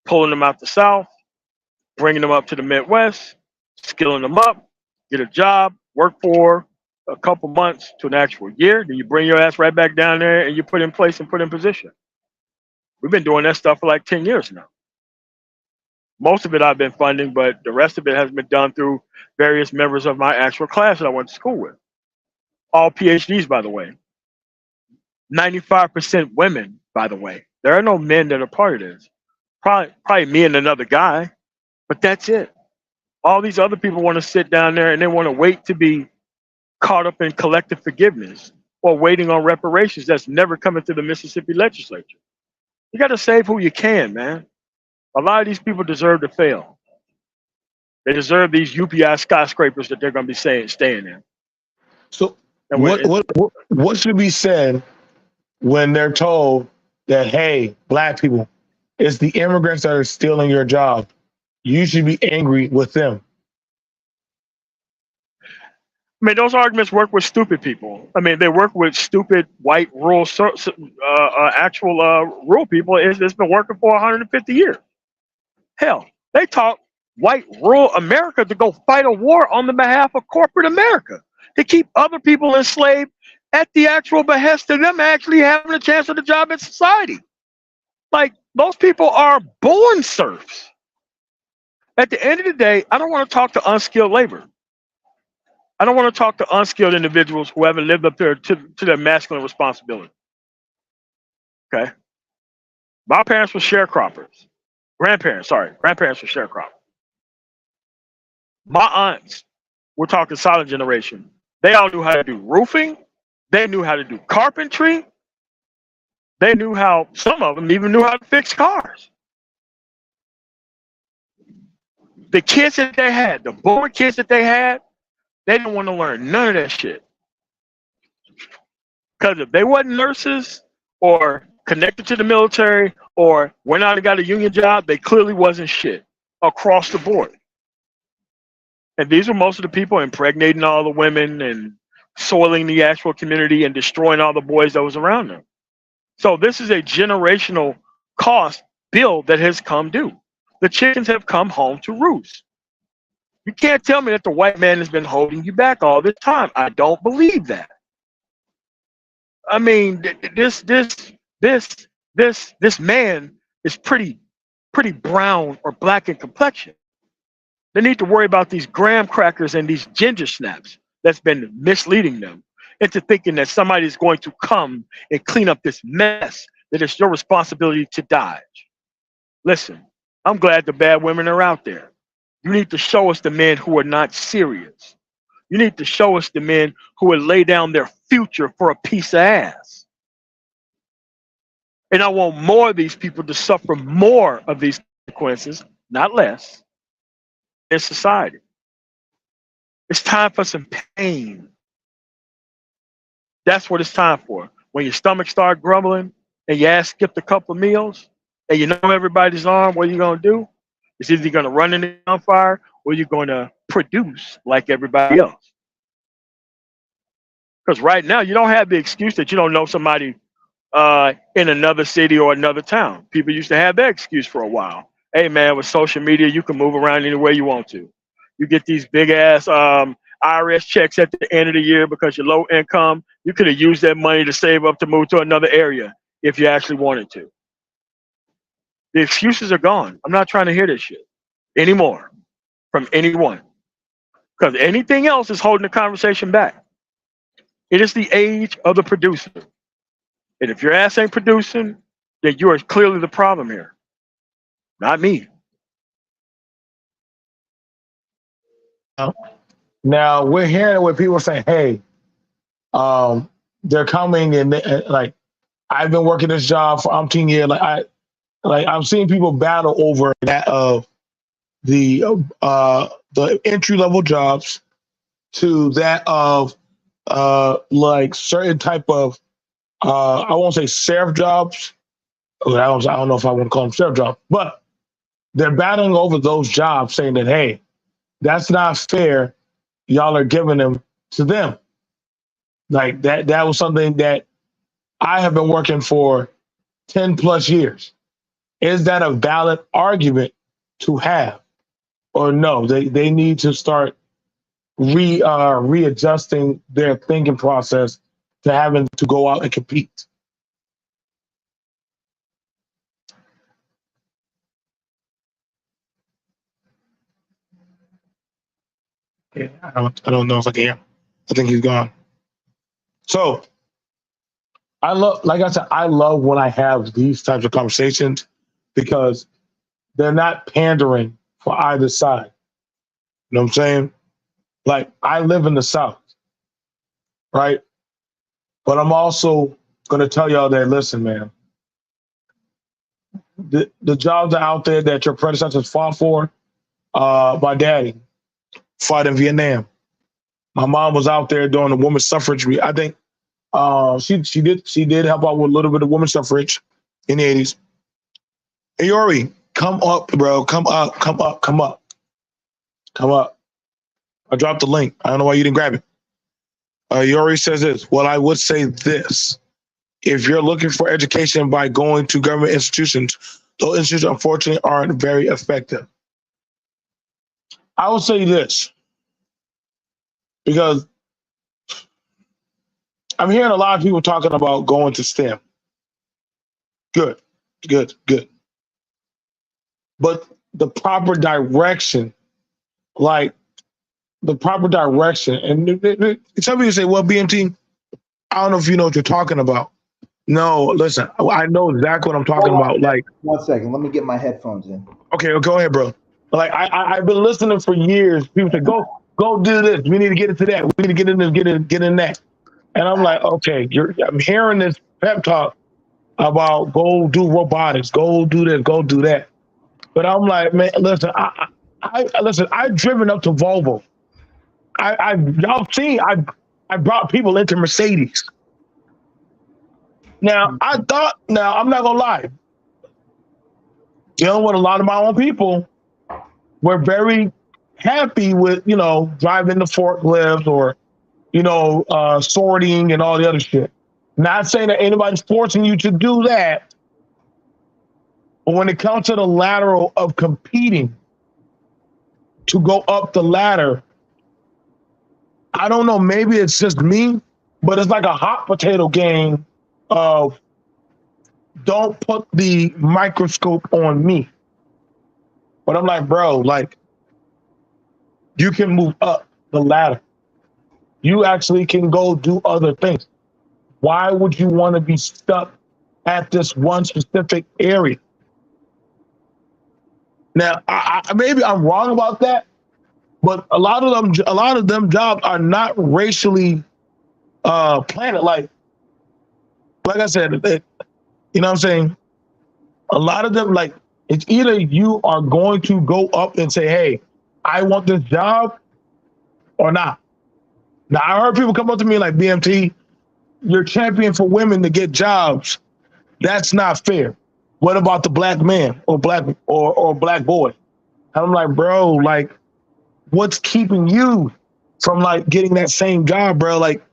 pulling them out the South, bringing them up to the Midwest, skilling them up, get a job, work for a couple months to an actual year. Then you bring your ass right back down there and you put in place and put in position. We've been doing that stuff for like 10 years now. Most of it I've been funding, but the rest of it has been done through various members of my actual class that I went to school with. All PhDs, by the way. 95% women, by the way. There are no men that are part of this. Probably me and another guy, but that's it. All these other people want to sit down there and they want to wait to be caught up in collective forgiveness or waiting on reparations that's never coming through the Mississippi legislature. You got to save who you can, man. A lot of these people deserve to fail. They deserve these UPI skyscrapers that they're going to be staying in. So what should be said when they're told that, hey, black people, it's the immigrants that are stealing your job? You should be angry with them. I mean, those arguments work with stupid people. I mean, they work with stupid white rural, actual rural people. It's been working for 150 years. Hell, they taught white rural America to go fight a war on the behalf of corporate America to keep other people enslaved at the actual behest of them actually having a chance at a job in society. Like, those people are born serfs. At the end of the day, I don't want to talk to unskilled labor. I don't want to talk to unskilled individuals who haven't lived up there to their masculine responsibility. Okay? My parents were sharecroppers. Grandparents were sharecroppers. My aunts, we're talking silent generation, they all knew how to do roofing. They knew how to do carpentry. They knew how, some of them even knew how to fix cars. The kids that they had, the born kids that they had, they didn't want to learn none of that shit. Because if they wasn't nurses or connected to the military or went out and got a union job, they clearly wasn't shit across the board. And these were most of the people impregnating all the women and soiling the actual community and destroying all the boys that was around them. So this is a generational cost bill that has come due. The chickens have come home to roost. You can't tell me that the white man has been holding you back all this time. I don't believe that. I mean, this man is pretty brown or black in complexion. They need to worry about these graham crackers and these ginger snaps that's been misleading them into thinking that somebody's going to come and clean up this mess that it's your responsibility to dodge. Listen, I'm glad the bad women are out there. You need to show us the men who are not serious. You need to show us the men who would lay down their future for a piece of ass. And I want more of these people to suffer more of these consequences, not less, in society. It's time for some pain. That's what it's time for. When your stomach start grumbling and your ass skipped a couple of meals and you know everybody's on, what are you going to do? It's either you're going to run in the gunfire or you're going to produce like everybody else. Because right now, you don't have the excuse that you don't know somebody in another city or another town. People used to have that excuse for a while. Hey, man, with social media, you can move around any way you want to. You get these big-ass IRS checks at the end of the year because you're low income. You could have used that money to save up to move to another area if you actually wanted to. The excuses are gone. I'm not trying to hear this shit anymore from anyone because anything else is holding the conversation back. It is the age of the producer. And if your ass ain't producing, then you are clearly the problem here, not me. Now we're hearing what people say, hey, they're coming and like, I've been working this job for umpteen years. I'm seeing people battle over that of the entry level jobs to that of like certain type of I won't say serf jobs. I don't know if I want to call them serf jobs, but They're battling over those jobs, saying that, hey, that's not fair. Y'all are giving them to them. Like that was something that I have been working for 10 plus years. Is that a valid argument to have? Or no, they need to start readjusting their thinking process to having to go out and compete. Yeah, I don't know if I can hear him. I think he's gone. So I love, like I said, I love when I have these types of conversations because they're not pandering for either side. You know what I'm saying? Like I live in the South, right? But I'm also going to tell y'all that, listen, man, the jobs are out there that your predecessors fought for. My daddy fought in Vietnam. My mom was out there doing the women's suffrage. I think she did help out with a little bit of women's suffrage in the 80s. Hey, Yori, come up, bro. Come up, come up, come up, come up. I dropped the link. I don't know why you didn't grab it. Yori says this. Well, I would say this. If you're looking for education by going to government institutions, those institutions unfortunately aren't very effective. I would say this because I'm hearing a lot of people talking about going to STEM. Good, good, good. But the proper direction, like the proper direction, and some people say, well, BMT, I don't know if you know what you're talking about. No, listen, I know exactly what I'm talking Hold on, about. Like, 1 second. Let me get my headphones in. okay, go ahead, bro. Like I've been listening for years. People say, go do this. We need to get into that. We need to get in this, get in that. And I'm like, okay, I'm hearing this pep talk about go do robotics, go do this, go do that. But I'm like, man, listen, listen. I've driven up to Volvo. Y'all seen, I brought people into Mercedes. Now I'm not gonna lie, dealing with a lot of my own people, we're very happy with driving the forklifts or sorting and all the other shit. Not saying that anybody's forcing you to do that, but when it comes to the lateral of competing to go up the ladder, I don't know, maybe it's just me, but it's like a hot potato game of don't put the microscope on me. But I'm like, bro, like you can move up the ladder. You actually can go do other things. Why would you want to be stuck at this one specific area? Now, maybe I'm wrong about that, but a lot of them jobs are not racially planted. Like I said, you know what I'm saying? A lot of them, like, it's either you are going to go up and say, hey, I want this job or not. Now, I heard people come up to me like, BMT, you're champion for women to get jobs. That's not fair. What about the black man or black boy? And I'm like, bro, like, what's keeping you from like getting that same job, bro? Like,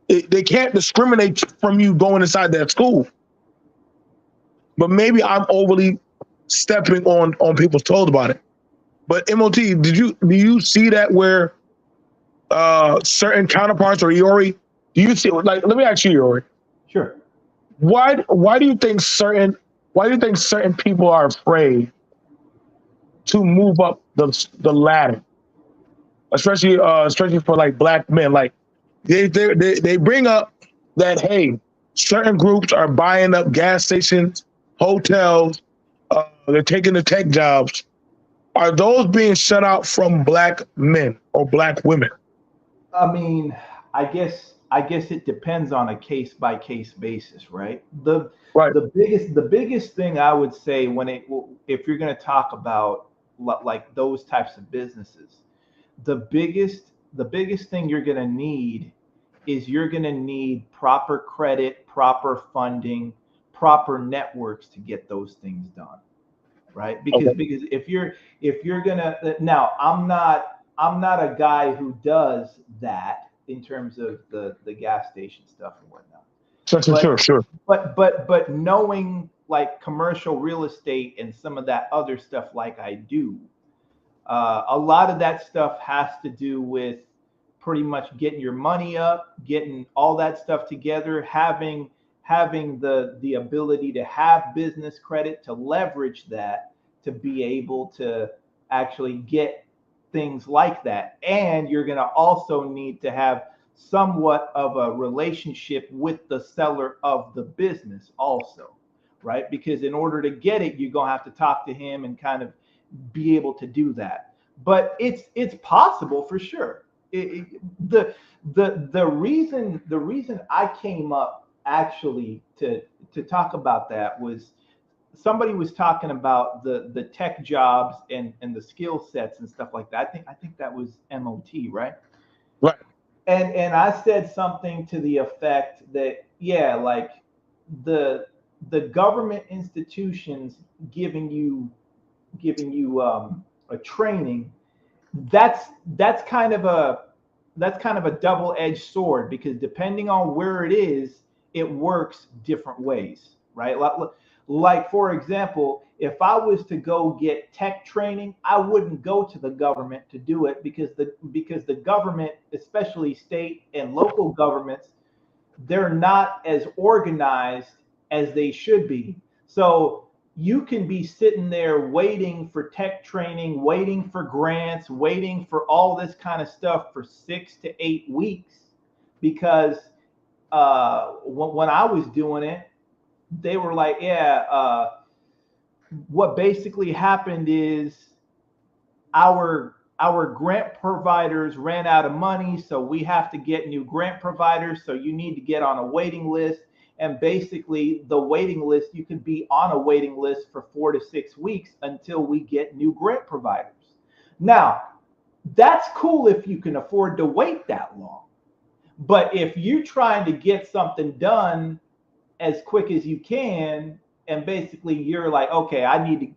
they can't discriminate from you going inside that school. But maybe I'm overly stepping on people's toes about it. But MOT, do you see that where certain counterparts or Iori, do you see, like, let me ask you, Iori. Sure. Why do you think certain people are afraid to move up the ladder, especially for like black men? Like they bring up that, hey, certain groups are buying up gas stations, hotels, they're taking the tech jobs. Are those being shut out from black men or black women? I mean, I guess it depends on a case by case basis, right? The Right. the biggest thing I would say if you're going to talk about like those types of businesses, the biggest thing you're going to need is you're going to need proper credit, proper funding, proper networks to get those things done, right? Because if you're gonna now, I'm not a guy who does that in terms of the gas station stuff and whatnot. Sure. But knowing like commercial real estate and some of that other stuff like I do, a lot of that stuff has to do with pretty much getting your money up, getting all that stuff together, having the ability to have business credit, to leverage that, to be able to actually get things like that. And you're going to also need to have somewhat of a relationship with the seller of the business also, right? Because in order to get it, you're going to have to talk to him and kind of be able to do that. But it's possible for sure. The reason I came up actually to talk about that was somebody was talking about the tech jobs and the skill sets and stuff like that. I think that was MOT, right? Right. And I said something to the effect that, yeah, like the government institutions giving you a training, that's kind of a double-edged sword, because depending on where it is, it works different ways, right? Like for example, if I was to go get tech training, I wouldn't go to the government to do it, because the government, especially state and local governments, they're not as organized as they should be. So you can be sitting there waiting for tech training, waiting for grants, waiting for all this kind of stuff for 6 to 8 weeks, because when I was doing it, they were like, yeah, what basically happened is our grant providers ran out of money, so we have to get new grant providers. So you need to get on a waiting list. And basically, the waiting list, you could be on a waiting list for 4 to 6 weeks until we get new grant providers. Now, that's cool if you can afford to wait that long. But if you're trying to get something done as quick as you can, and basically you're like, okay, I need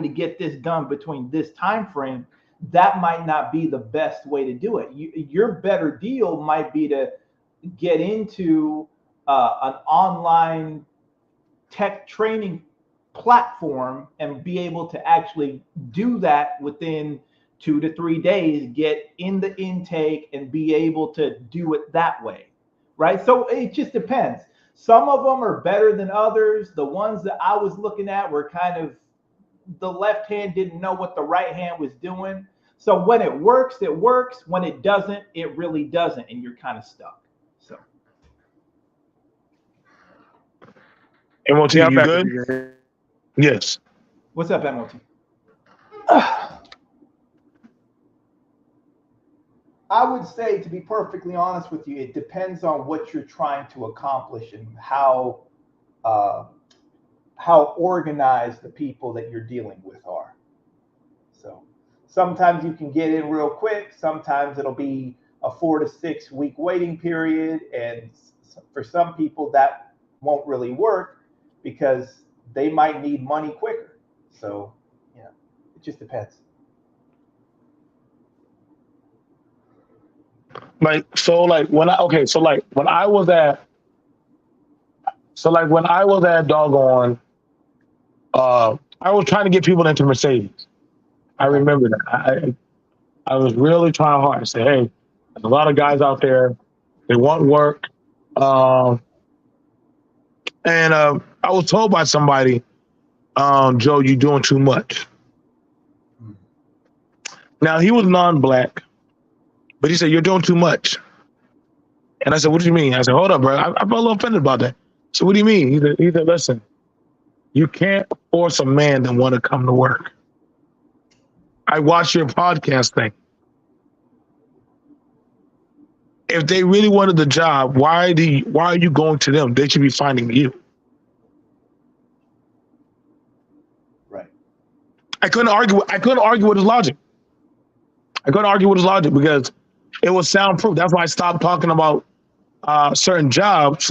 to get this done between this time frame, that might not be the best way to do it. Your better deal might be to get into an online tech training platform and be able to actually do that within 2 to 3 days, get in the intake and be able to do it that way, right? So it just depends. Some of them are better than others. The ones that I was looking at were kind of, the left hand didn't know what the right hand was doing. So when it works, it works. When it doesn't, it really doesn't, and you're kind of stuck. So MOT, Yeah, I'm you back. good? Yes. what's up, MOT? I would say, to be perfectly honest with you, it depends on what you're trying to accomplish and how organized the people that you're dealing with are. So sometimes you can get in real quick. Sometimes it'll be a 4 to 6 week waiting period. And for some people that won't really work because they might need money quicker. So, yeah, it just depends. When I was at doggone, I was trying to get people into Mercedes. I remember that. I was really trying hard to say, hey, there's a lot of guys out there, they want work. And I was told by somebody, Joe, you're doing too much. Now, he was non-black, but he said, you're doing too much. And I said, what do you mean? I said, hold up, bro. I felt a little offended about that. So what do you mean? He said, listen, you can't force a man to want to come to work. I watched your podcast thing. If they really wanted the job, why are you going to them? They should be finding you. Right. I couldn't argue with his logic. Because it was soundproof. That's why I stopped talking about certain jobs.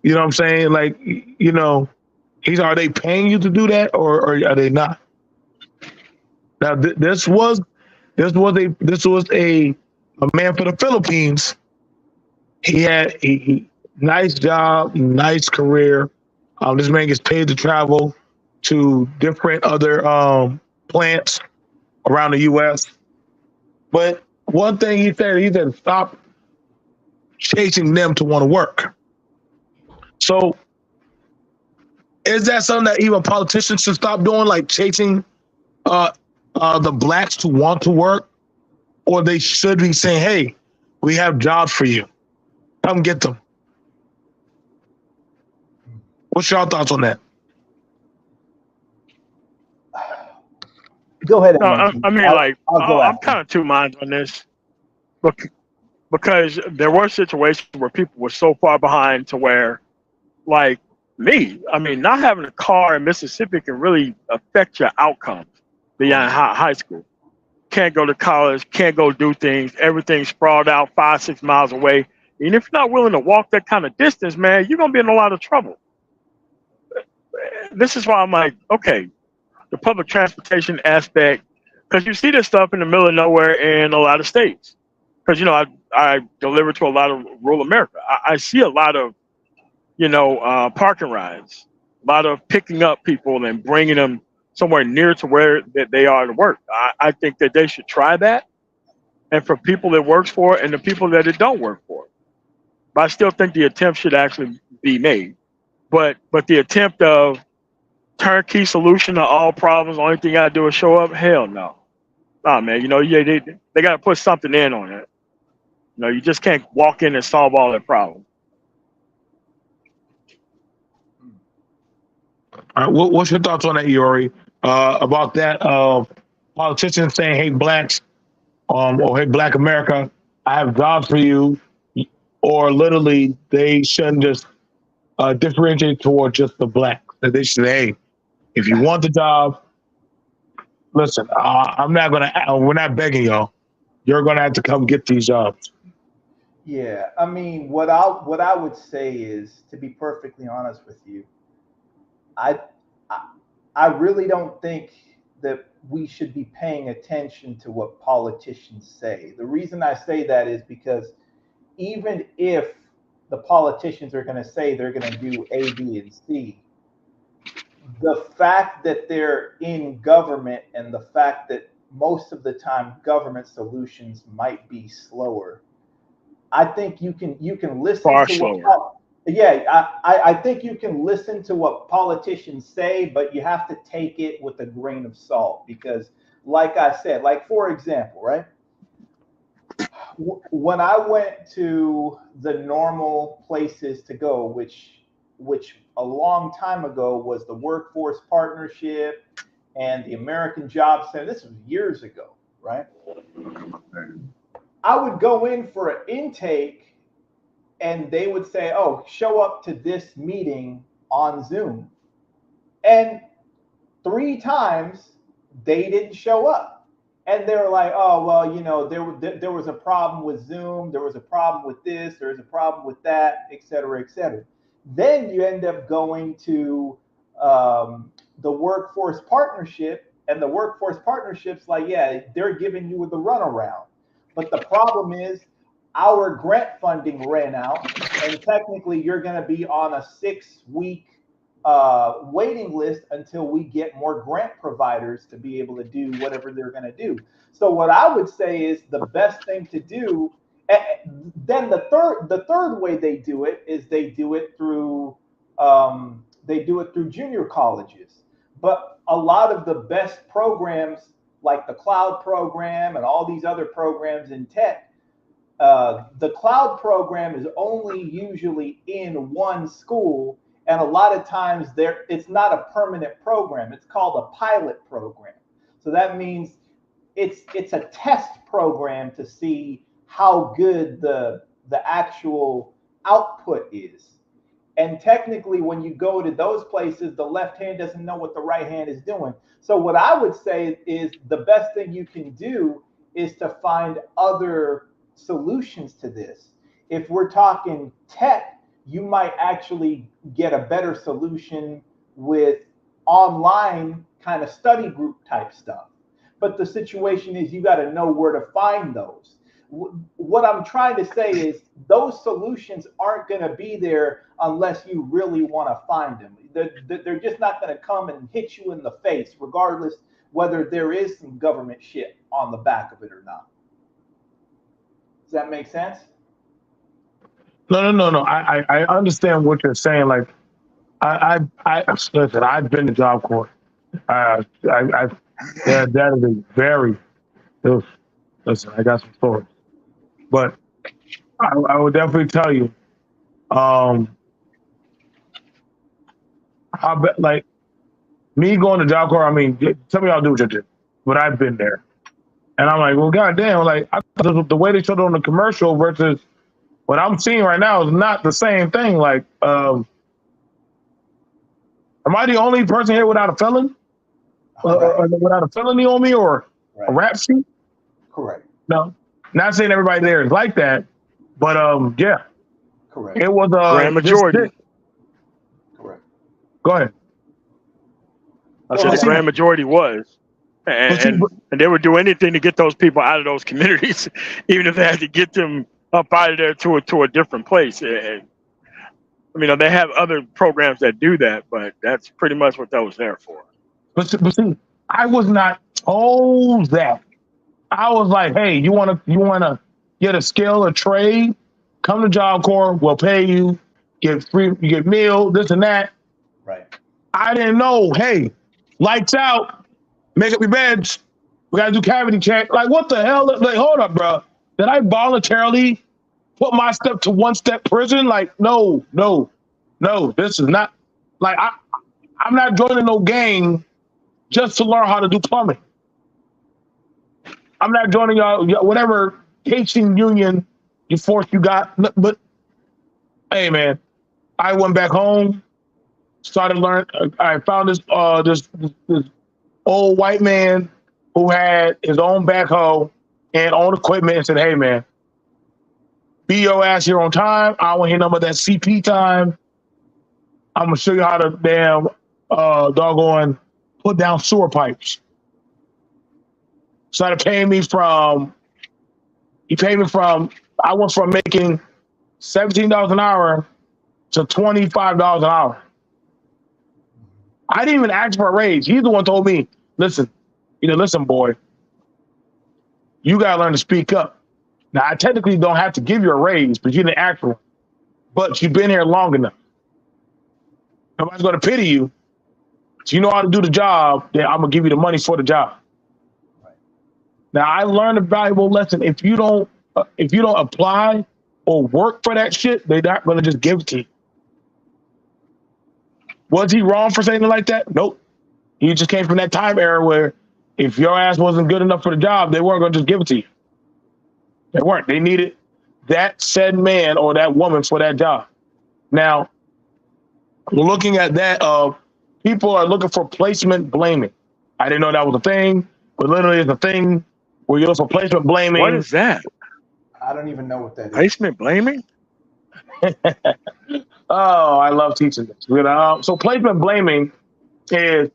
You know what I'm saying? Like, you know, Are they paying you to do that, or are they not? Now this was a man for the Philippines. He had a nice job, nice career. This man gets paid to travel to different other plants around the U.S. But one thing he said, stop chasing them to want to work. So is that something that even politicians should stop doing, like chasing uh, the blacks to want to work, or they should be saying, "Hey, we have jobs for you. Come get them." What's your thoughts on that? Go ahead, No, MOT. I mean, like, I'll go I'm after. kind of two minds on this, because there were situations where people were so far behind to where, like me, I mean, not having a car in Mississippi can really affect your outcomes beyond high school. Can't go to college, can't go do things, everything's sprawled out 5, 6 miles away. And if you're not willing to walk that kind of distance, man, you're gonna be in a lot of trouble. This is why I'm like, okay, the public transportation aspect, because you see this stuff in the middle of nowhere in a lot of states. Because I deliver to a lot of rural America. I see a lot of parking rides, a lot of picking up people and bringing them somewhere near to where that they are to work. I think that they should try that, and for people it works for and the people that it don't work for. But I still think the attempt should actually be made. But the attempt of turnkey solution to all problems, only thing I do is show up, hell no. Nah, man, yeah, they got to put something in on it. You just can't walk in and solve all their problems. All right, what's your thoughts on that, Iori? About that politicians saying, "Hey, blacks," or "Hey, Black America, I have jobs for you," or literally they shouldn't just differentiate toward just the black. That they should say, "Hey, if you want the job, listen, I'm not gonna. We're not begging y'all. You're gonna have to come get these jobs." Yeah, I mean, what I would say is, to be perfectly honest with you, I I, I really don't think that we should be paying attention to what politicians say. The reason I say that is because even if the politicians are going to say they're going to do A, B, and C, the fact that they're in government and the fact that most of the time government solutions might be slower, I think you can listen Far to what slower. yeah, I think you can listen to what politicians say, but you have to take it with a grain of salt because, like I said, like for example, right, when I went to the normal places to go, which a long time ago was the Workforce Partnership and the American Job Center. This was years ago, right? I would go in for an intake and they would say, "Oh, show up to this meeting on Zoom." And 3 times they didn't show up. And they were like, "Oh, well, there was a problem with Zoom, there was a problem with this, there's a problem with that, et cetera, et cetera." Then you end up going to the workforce partnership, and the workforce partnership's like, "Yeah, they're giving you the runaround." But the problem is our grant funding ran out, and technically you're going to be on a 6 week waiting list until we get more grant providers to be able to do whatever they're going to do. So what I would say is the best thing to do. Then the third way they do it is they do it through junior colleges. But a lot of the best programs, like the cloud program and all these other programs in tech, the cloud program is only usually in one school, and a lot of times it's not a permanent program. It's called a pilot program. So that means it's a test program to see how good the actual output is. And technically, when you go to those places, the left hand doesn't know what the right hand is doing. So what I would say is the best thing you can do is to find other solutions to this. If we're talking tech, you might actually get a better solution with online kind of study group type stuff. But the situation is you got to know where to find those. What I'm trying to say is those solutions aren't going to be there unless you really want to find them. They're just not going to come and hit you in the face, regardless whether there is some government shit on the back of it or not. Does that make sense? No. I understand what you're saying. Like, listen. I've been to Job Corps. Yeah, that is a very. Listen, I got some stories, but I would definitely tell you, I bet like me going to Job Corps. I mean, tell me I'll do what you do, but I've been there, and I'm like, well, goddamn, like the way they showed it on the commercial versus what I'm seeing right now is not the same thing. Like, am I the only person here without a felon? Or without a felony on me or a rap sheet? Correct. No, not saying everybody there is like that, but yeah. Correct. It was grand majority. Correct. Go ahead. I said the grand majority was. And they would do anything to get those people out of those communities, even if they had to get them up out of there to a different place. And, I mean, they have other programs that do that, but that's pretty much what that was there for. But see, I was not told that. I was like, hey, you wanna get a skill or trade? Come to Job Corps, we'll pay you, get free, you get meal, this and that. Right. I didn't know, hey, lights out, make up your beds, we gotta do cavity check. Like, what the hell? Like, hold up, bro. Did I voluntarily put my step to one-step prison? Like, no, this is not, like, I'm not joining no gang just to learn how to do plumbing. I'm not joining y'all, whatever Haitian union you force you got. But hey, man, I went back home, started learning. I found this old white man who had his own backhoe and own equipment and said, hey, man, be your ass here on time. I don't want to hear nothing about that CP time. I'm going to show you how to damn doggone put down sewer pipes. Started paying me from, I went from making $17 an hour to $25 an hour. I didn't even ask for a raise. He's the one who told me, listen, boy, you got to learn to speak up. Now, I technically don't have to give you a raise, but you didn't ask for one. But you've been here long enough. Nobody's going to pity you. So you know how to do the job, then I'm going to give you the money for the job. Right. Now, I learned a valuable lesson. If you don't apply or work for that shit, they're not going to just give it to you. Was he wrong for saying it like that? Nope. He just came from that time era where if your ass wasn't good enough for the job, they weren't going to just give it to you. They weren't. They needed that said man or that woman for that job. Now, looking at that, people are looking for placement blaming. I didn't know that was a thing, but literally it's a thing where you look for placement blaming. What is that? I don't even know what that is. Placement blaming? Oh, I love teaching this. So placement blaming is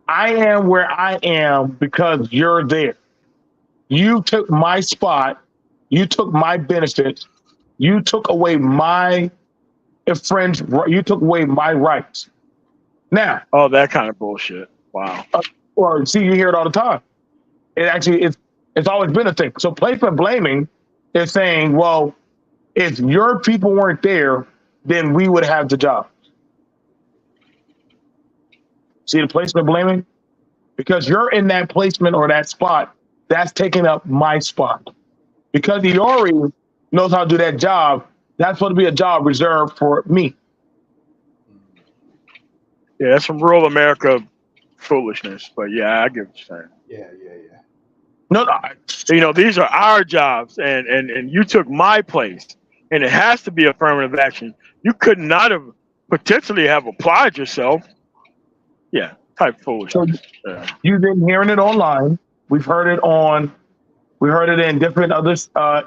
I am where I am because you're there. You took my spot. You took my benefits. You took away my friends. You took away my rights. Now. Oh, that kind of bullshit. Wow. Or see, you hear it all the time. It's always been a thing. So placement blaming is saying, well, if your people weren't there, then we would have the job. See the placement blaming? Because you're in that placement or that spot, that's taking up my spot. Because Iori knows how to do that job, that's supposed to be a job reserved for me. Yeah, that's some rural America foolishness. But yeah, I get what you're saying. Yeah. No. These are our jobs, and you took my place. And it has to be affirmative action. You could not have potentially have applied yourself. Yeah, type foolishness. So you've been hearing it online. We heard it in different other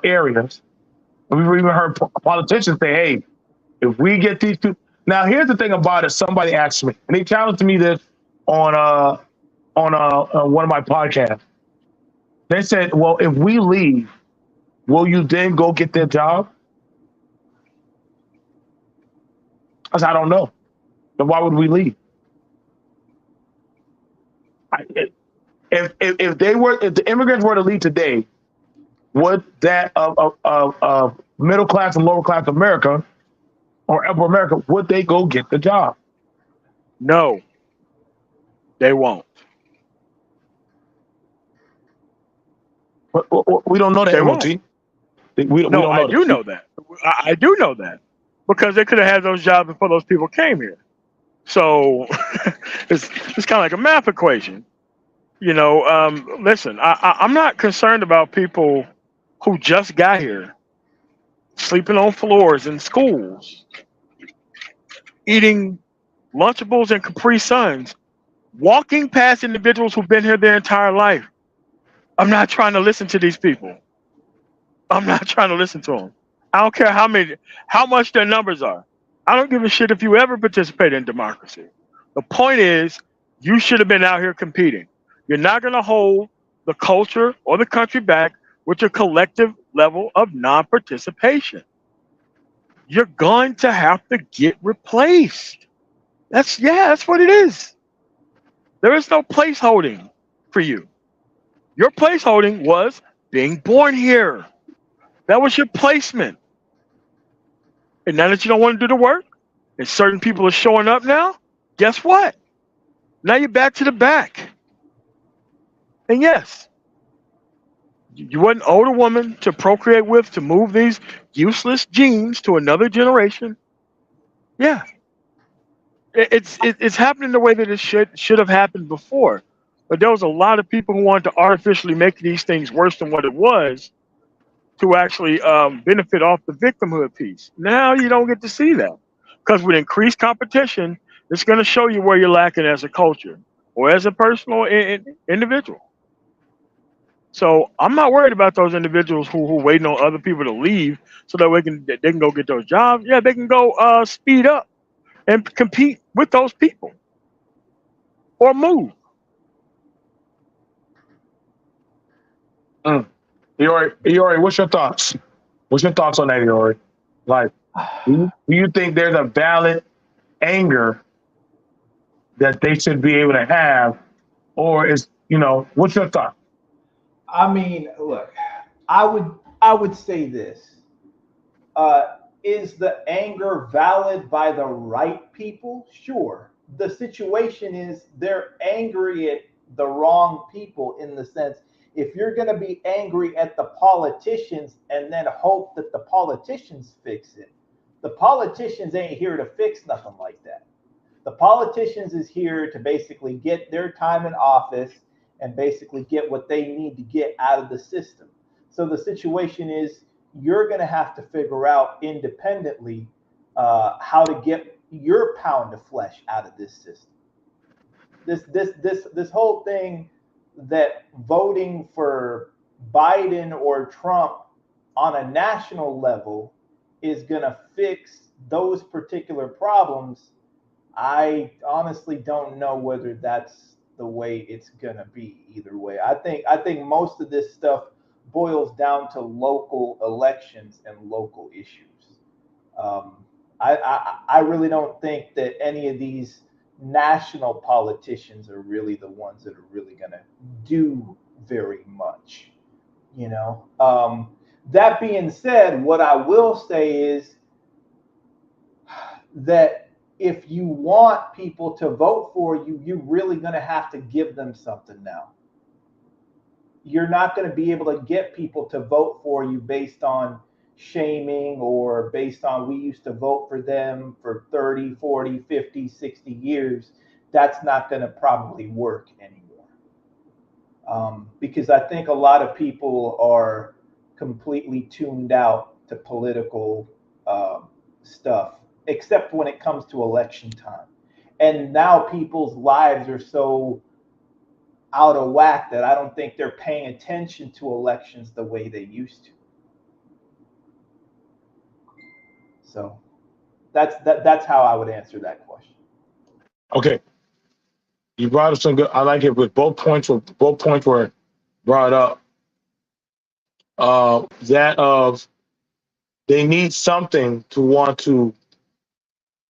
areas. We've even heard politicians say, hey, if we get these two, Now, here's the thing about it. Somebody asked me, and they challenged me this on one of my podcasts. They said, "Well, if we leave, will you then go get their job?" I said, "I don't know. Then why would we leave? I, if they were if the immigrants were to leave today, would that of middle class and lower class America or upper America would they go get the job?" No, they won't. But we don't know that, They won't. MOT. We No, don't I know do that. know that. I do know that because they could have had those jobs before those people came here. So it's kind of like a math equation. Listen, I'm not concerned about people who just got here sleeping on floors in schools, eating Lunchables and Capri Suns, walking past individuals who've been here their entire life. I'm not trying to listen to these people. I'm not trying to listen to them. I don't care how much their numbers are. I don't give a shit if you ever participate in democracy. The point is, you should have been out here competing. You're not going to hold the culture or the country back with your collective level of non-participation. You're going to have to get replaced. That's what it is. There is no place holding for you. Your place holding was being born here. That was your placement. And now that you don't want to do the work, and certain people are showing up now, guess what? Now you're back to the back. And yes, you want an older woman to procreate with to move these useless genes to another generation. Yeah, it's happening the way that it should have happened before. But there was a lot of people who wanted to artificially make these things worse than what it was to actually benefit off the victimhood piece. Now you don't get to see that because with increased competition, it's going to show you where you're lacking as a culture or as a personal individual. So I'm not worried about those individuals who waiting on other people to leave so that they can go get those jobs. Yeah, they can go speed up and compete with those people or move. Mm. Iori, what's your thoughts? What's your thoughts on that, Iori? Like, do you think there's a valid anger that they should be able to have, or what's your thought? I mean, look, I would say this. Uh, is the anger valid by the right people? Sure. The situation is they're angry at the wrong people in the sense if you're going to be angry at the politicians and then hope that the politicians fix it, the politicians ain't here to fix nothing like that. The politicians is here to basically get their time in office and basically get what they need to get out of the system. So the situation is you're going to have to figure out independently how to get your pound of flesh out of this system. This whole thing that voting for Biden or Trump on a national level is going to fix those particular problems. I honestly don't know whether that's the way it's gonna be either way. I think most of this stuff boils down to local elections and local issues. Um, I really don't think that any of these national politicians are really the ones that are really gonna do very much. You know. That being said, what I will say is that if you want people to vote for you, you're really going to have to give them something now. You're not going to be able to get people to vote for you based on shaming or based on we used to vote for them for 30, 40, 50, 60 years. That's not going to probably work anymore. Because I think a lot of people are completely tuned out to political stuff, except when it comes to election time. And now people's lives are so out of whack that I don't think they're paying attention to elections the way they used to. So That's how I would answer that question. Okay, you brought up some good. I like it with both points were brought up. That of they need something to want to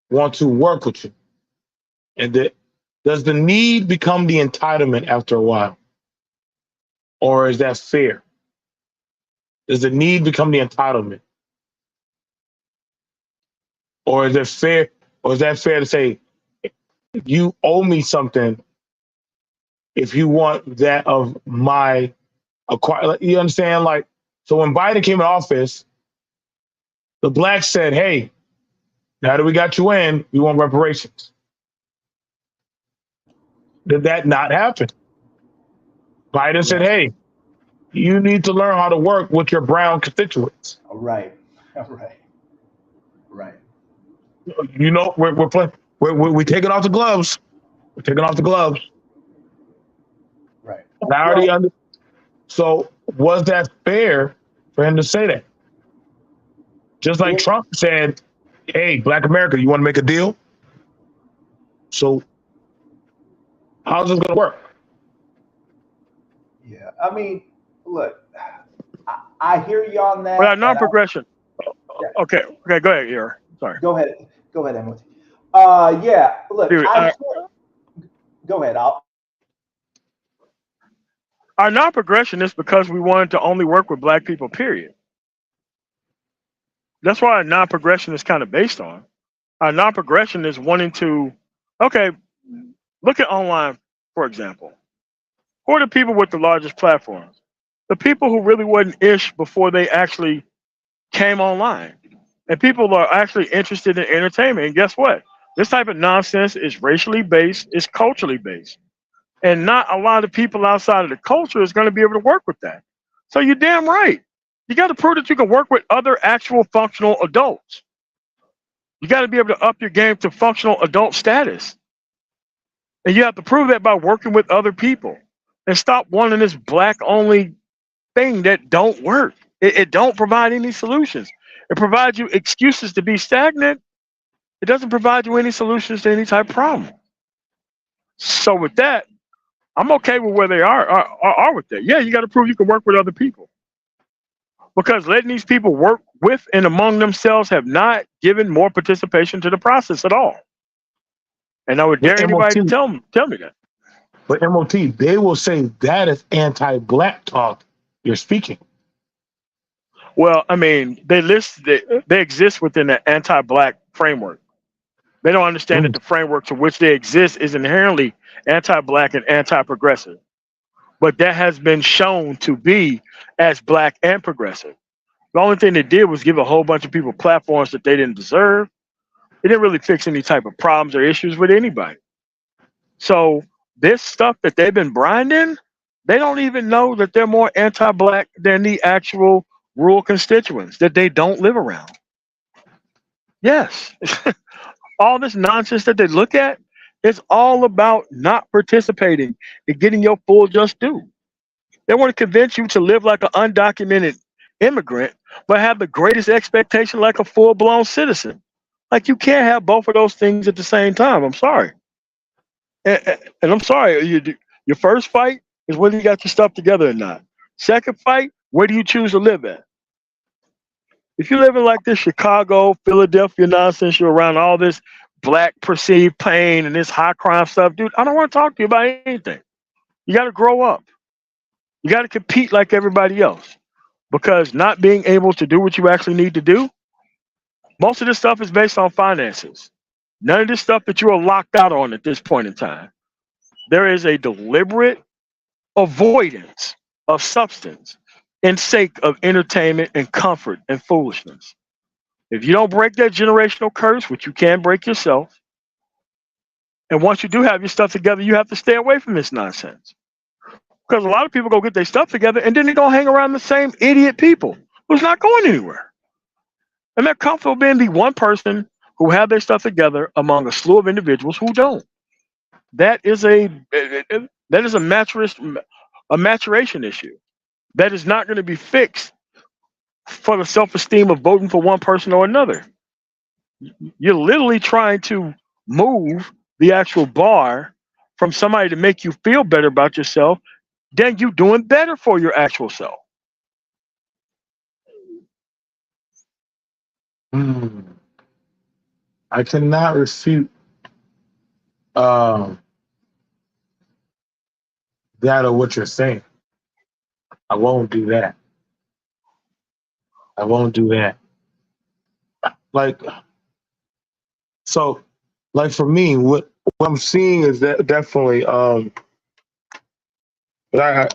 work with you, and that does the need become the entitlement after a while, or is that fair? Does the need become the entitlement, or is it fair? Or is that fair to say you owe me something if you want that of my acquire? Like, you understand? Like, so when Biden came in office, the blacks said, "Hey, now that we got you in, we want reparations." Did that not happen? Biden said, Right. "Hey, you need to learn how to work with your brown constituents." Right. Right. Right. You know, we're playing. We're taking off the gloves. We're taking off the gloves. Right. And I already Well, under. So was that fair for him to say that? Just like it Trump said, "Hey, Black America, you want to make a deal?" So how's this going to work? yeah. I mean, look, I hear you on Well, that, and non-progression. yeah, Okay, okay, go ahead, here. Sorry. go ahead. Go ahead, Emily. Yeah. Look, Dude, go ahead. I'll. our non-progression is because we wanted to only work with black people, period. That's why our non-progression is kind of based on. Our non-progression is wanting to, okay, look at online, for example. Who are the people with the largest platforms? The people who really wasn't ish before they actually came online. And people are actually interested in entertainment. And guess what? This type of nonsense is racially based, it's culturally based. And not a lot of people outside of the culture is going to be able to work with that. So you're damn right. You got to prove that you can work with other actual functional adults. You got to be able to up your game to functional adult status. And you have to prove that by working with other people. And stop wanting this black only thing that don't work. It don't provide any solutions. It provides you excuses to be stagnant. It doesn't provide you any solutions to any type of problem. So with that, I'm okay with where they are with that. Yeah, you got to prove you can work with other people because letting these people work with and among themselves have not given more participation to the process at all. And I would But dare anybody to MOT, tell me that. but MOT, they will say that is anti-black talk you're speaking. Well, I mean, they exist within the anti-black framework. They don't understand that Mm. the framework to which they exist is inherently anti-black and anti-progressive. But that has been shown to be as black and progressive. The only thing they did was give a whole bunch of people platforms that they didn't deserve. It didn't really fix any type of problems or issues with anybody. So this stuff that they've been brined in, they don't even know that they're more anti-black than the actual rural constituents that they don't live around. Yes, all this nonsense that they look at, it's all about not participating and getting your full just due. They want to convince you to live like an undocumented immigrant, but have the greatest expectation like a full blown citizen. Like you can't have both of those things at the same time. I'm sorry. And I'm sorry. Your first fight is whether you got your stuff together or not. Second fight, where do you choose to live at? If you're living like this Chicago, Philadelphia nonsense, you're around all this black perceived pain and this high crime stuff, dude, I don't want to talk to you about anything. You got to grow up. You got to compete like everybody else because not being able to do what you actually need to do, most of this stuff is based on finances. None of this stuff that you are locked out on at this point in time. There is a deliberate avoidance of substance in sake of entertainment and comfort and foolishness. If you don't break that generational curse, which you can break yourself, and once you do have your stuff together, you have to stay away from this nonsense. Because a lot of people go get their stuff together and then they go hang around the same idiot people who's not going anywhere. And they're comfortable being the one person who have their stuff together among a slew of individuals who don't. That is a maturation issue. That is not going to be fixed for the self-esteem of voting for one person or another. You're literally trying to move the actual bar from somebody to make you feel better about yourself than you doing better for your actual self. I cannot refute um, that or what you're saying. I won't do that. I won't do that. Like so, like for me, what I'm seeing is that definitely. But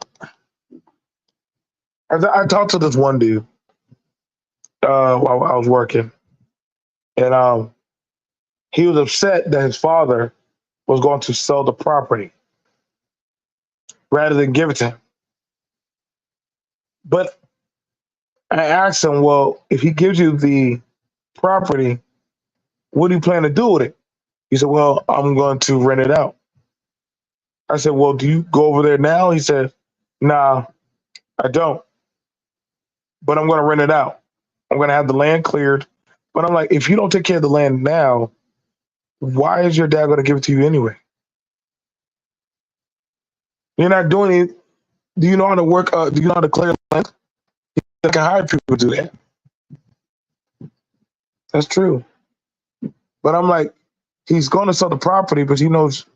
I talked to this one dude while I was working, and he was upset that his father was going to sell the property rather than give it to him. But I asked him, well, if he gives you the property, what do you plan to do with it? He said, well, I'm going to rent it out. I said, well, do you go over there now? He said, nah, I don't, but I'm going to rent it out. I'm going to have the land cleared. But I'm like, if you don't take care of the land now, why is your dad going to give it to you anyway? You're not doing it. Do you know how to work? Do you know how to clear land? You can hire people to do that. That's true. But I'm like, he's going to sell the property, but he knows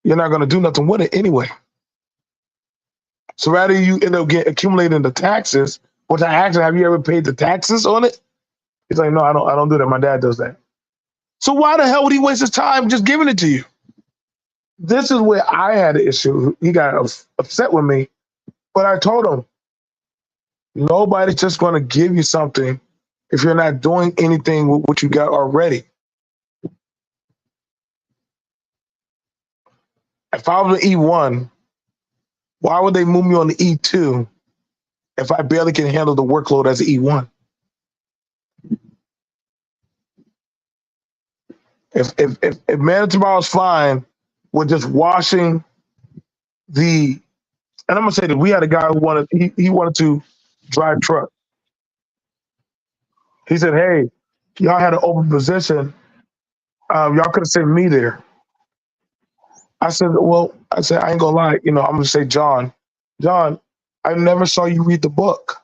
you're not going to do nothing with it anyway. So rather you end up accumulating the taxes, which I asked him, have you ever paid the taxes on it? He's like, no, I don't do that. My dad does that. So why the hell would he waste his time just giving it to you? This is where I had an issue. He got upset with me, but I told him, nobody's just going to give you something if you're not doing anything with what you got already. If I was an E1, why would they move me on the E2 if I barely can handle the workload as an E1? If Manitoba is fine with just washing the, and I'm gonna say that we had a guy who he wanted to drive truck. He said, "Hey, y'all had an open position. Y'all could have sent me there." I said, "Well, I ain't gonna lie. I'm gonna say, John, I never saw you read the book.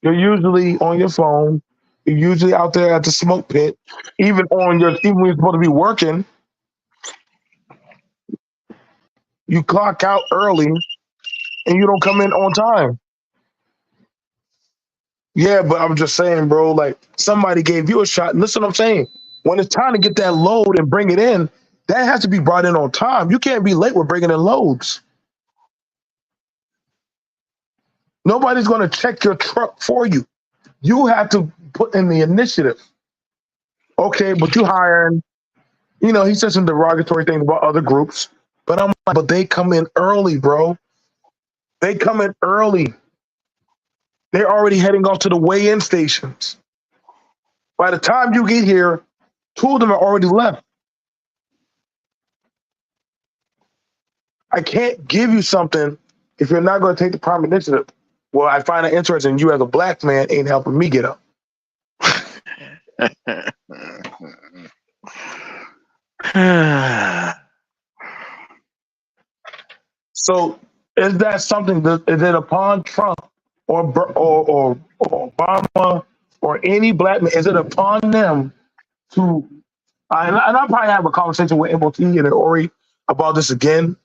You're usually on your phone. You're usually out there at the smoke pit. Even when you're supposed to be working, you clock out early and you don't come in on time." Yeah, but I'm just saying, bro, like somebody gave you a shot. Listen what I'm saying. When it's time to get that load and bring it in, that has to be brought in on time. You can't be late with bringing in loads. Nobody's going to check your truck for you. You have to put in the initiative. Okay, but you hiring, he said some derogatory things about other groups, but I'm like, but they come in early, bro. They come in early. They're already heading off to the weigh-in stations. By the time you get here, two of them are already left. I can't give you something if you're not going to take the prime initiative. Well, I find it interesting. You as a black man ain't helping me get up. So is that something that is it upon Trump or Obama or any black man? Is it upon them to? And I'll probably have a conversation with M.O.T. and Ori about this again.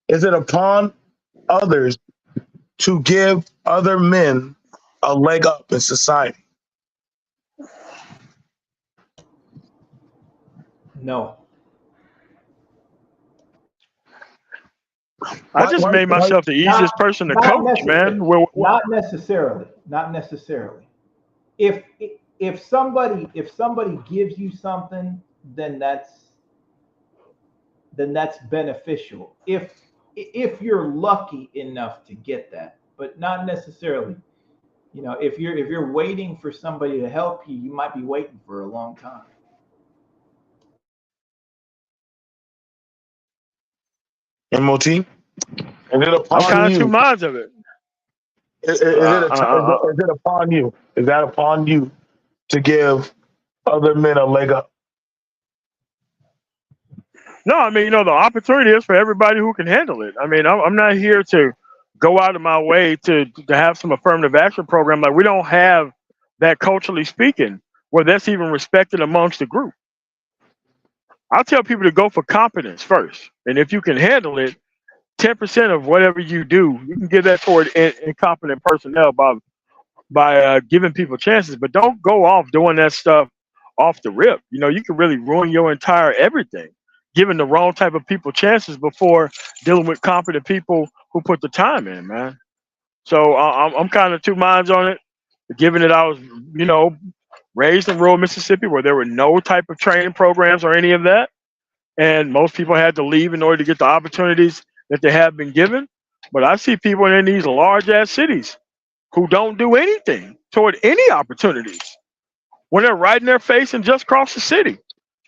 Is it upon others to give other men a leg up in society? No. I just made myself the easiest person to coach, man. Not necessarily. Not necessarily. If somebody gives you something, then that's beneficial. If you're lucky enough to get that, but not necessarily. If you're waiting for somebody to help you, you might be waiting for a long time. M.O.T. I'm kind of two minds of it. Is it upon you? Is that upon you to give other men a leg up. No, I mean, the opportunity is for everybody who can handle it. I mean, I'm not here to go out of my way to have some affirmative action program. Like, we don't have that, culturally speaking, where that's even respected amongst the group. I'll tell people to go for competence first. And if you can handle it, 10% of whatever you do, you can give that toward incompetent personnel by giving people chances. But don't go off doing that stuff off the rip. You can really ruin your entire everything, giving the wrong type of people chances before dealing with competent people who put the time in, man. So I'm kind of two minds on it. Given that I was, raised in rural Mississippi where there were no type of training programs or any of that, and most people had to leave in order to get the opportunities that they have been given. But I see people in these large ass cities who don't do anything toward any opportunities when they're right in their face and just cross the city.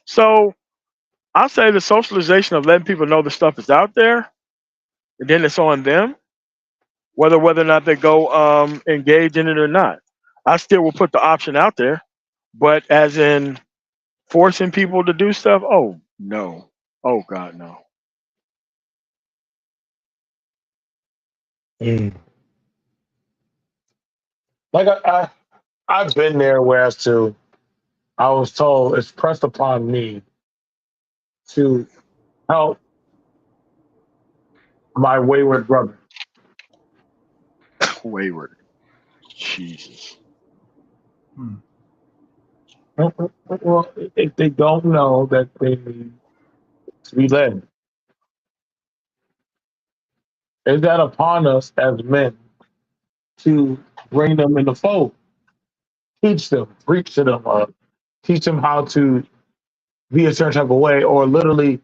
So I say the socialization of letting people know the stuff is out there, and then it's on them whether or not they go engage in it or not. I still will put the option out there, but as in forcing people to do stuff, oh no, oh God, no. Mm. Like I've been there where as to I was told it's pressed upon me to help my wayward brother. Wayward, Jesus. Hmm. Well, if they don't know that they need to be led, is that upon us as men to bring them in the fold, teach them, preach to them, teach them how to be a certain type of way, or literally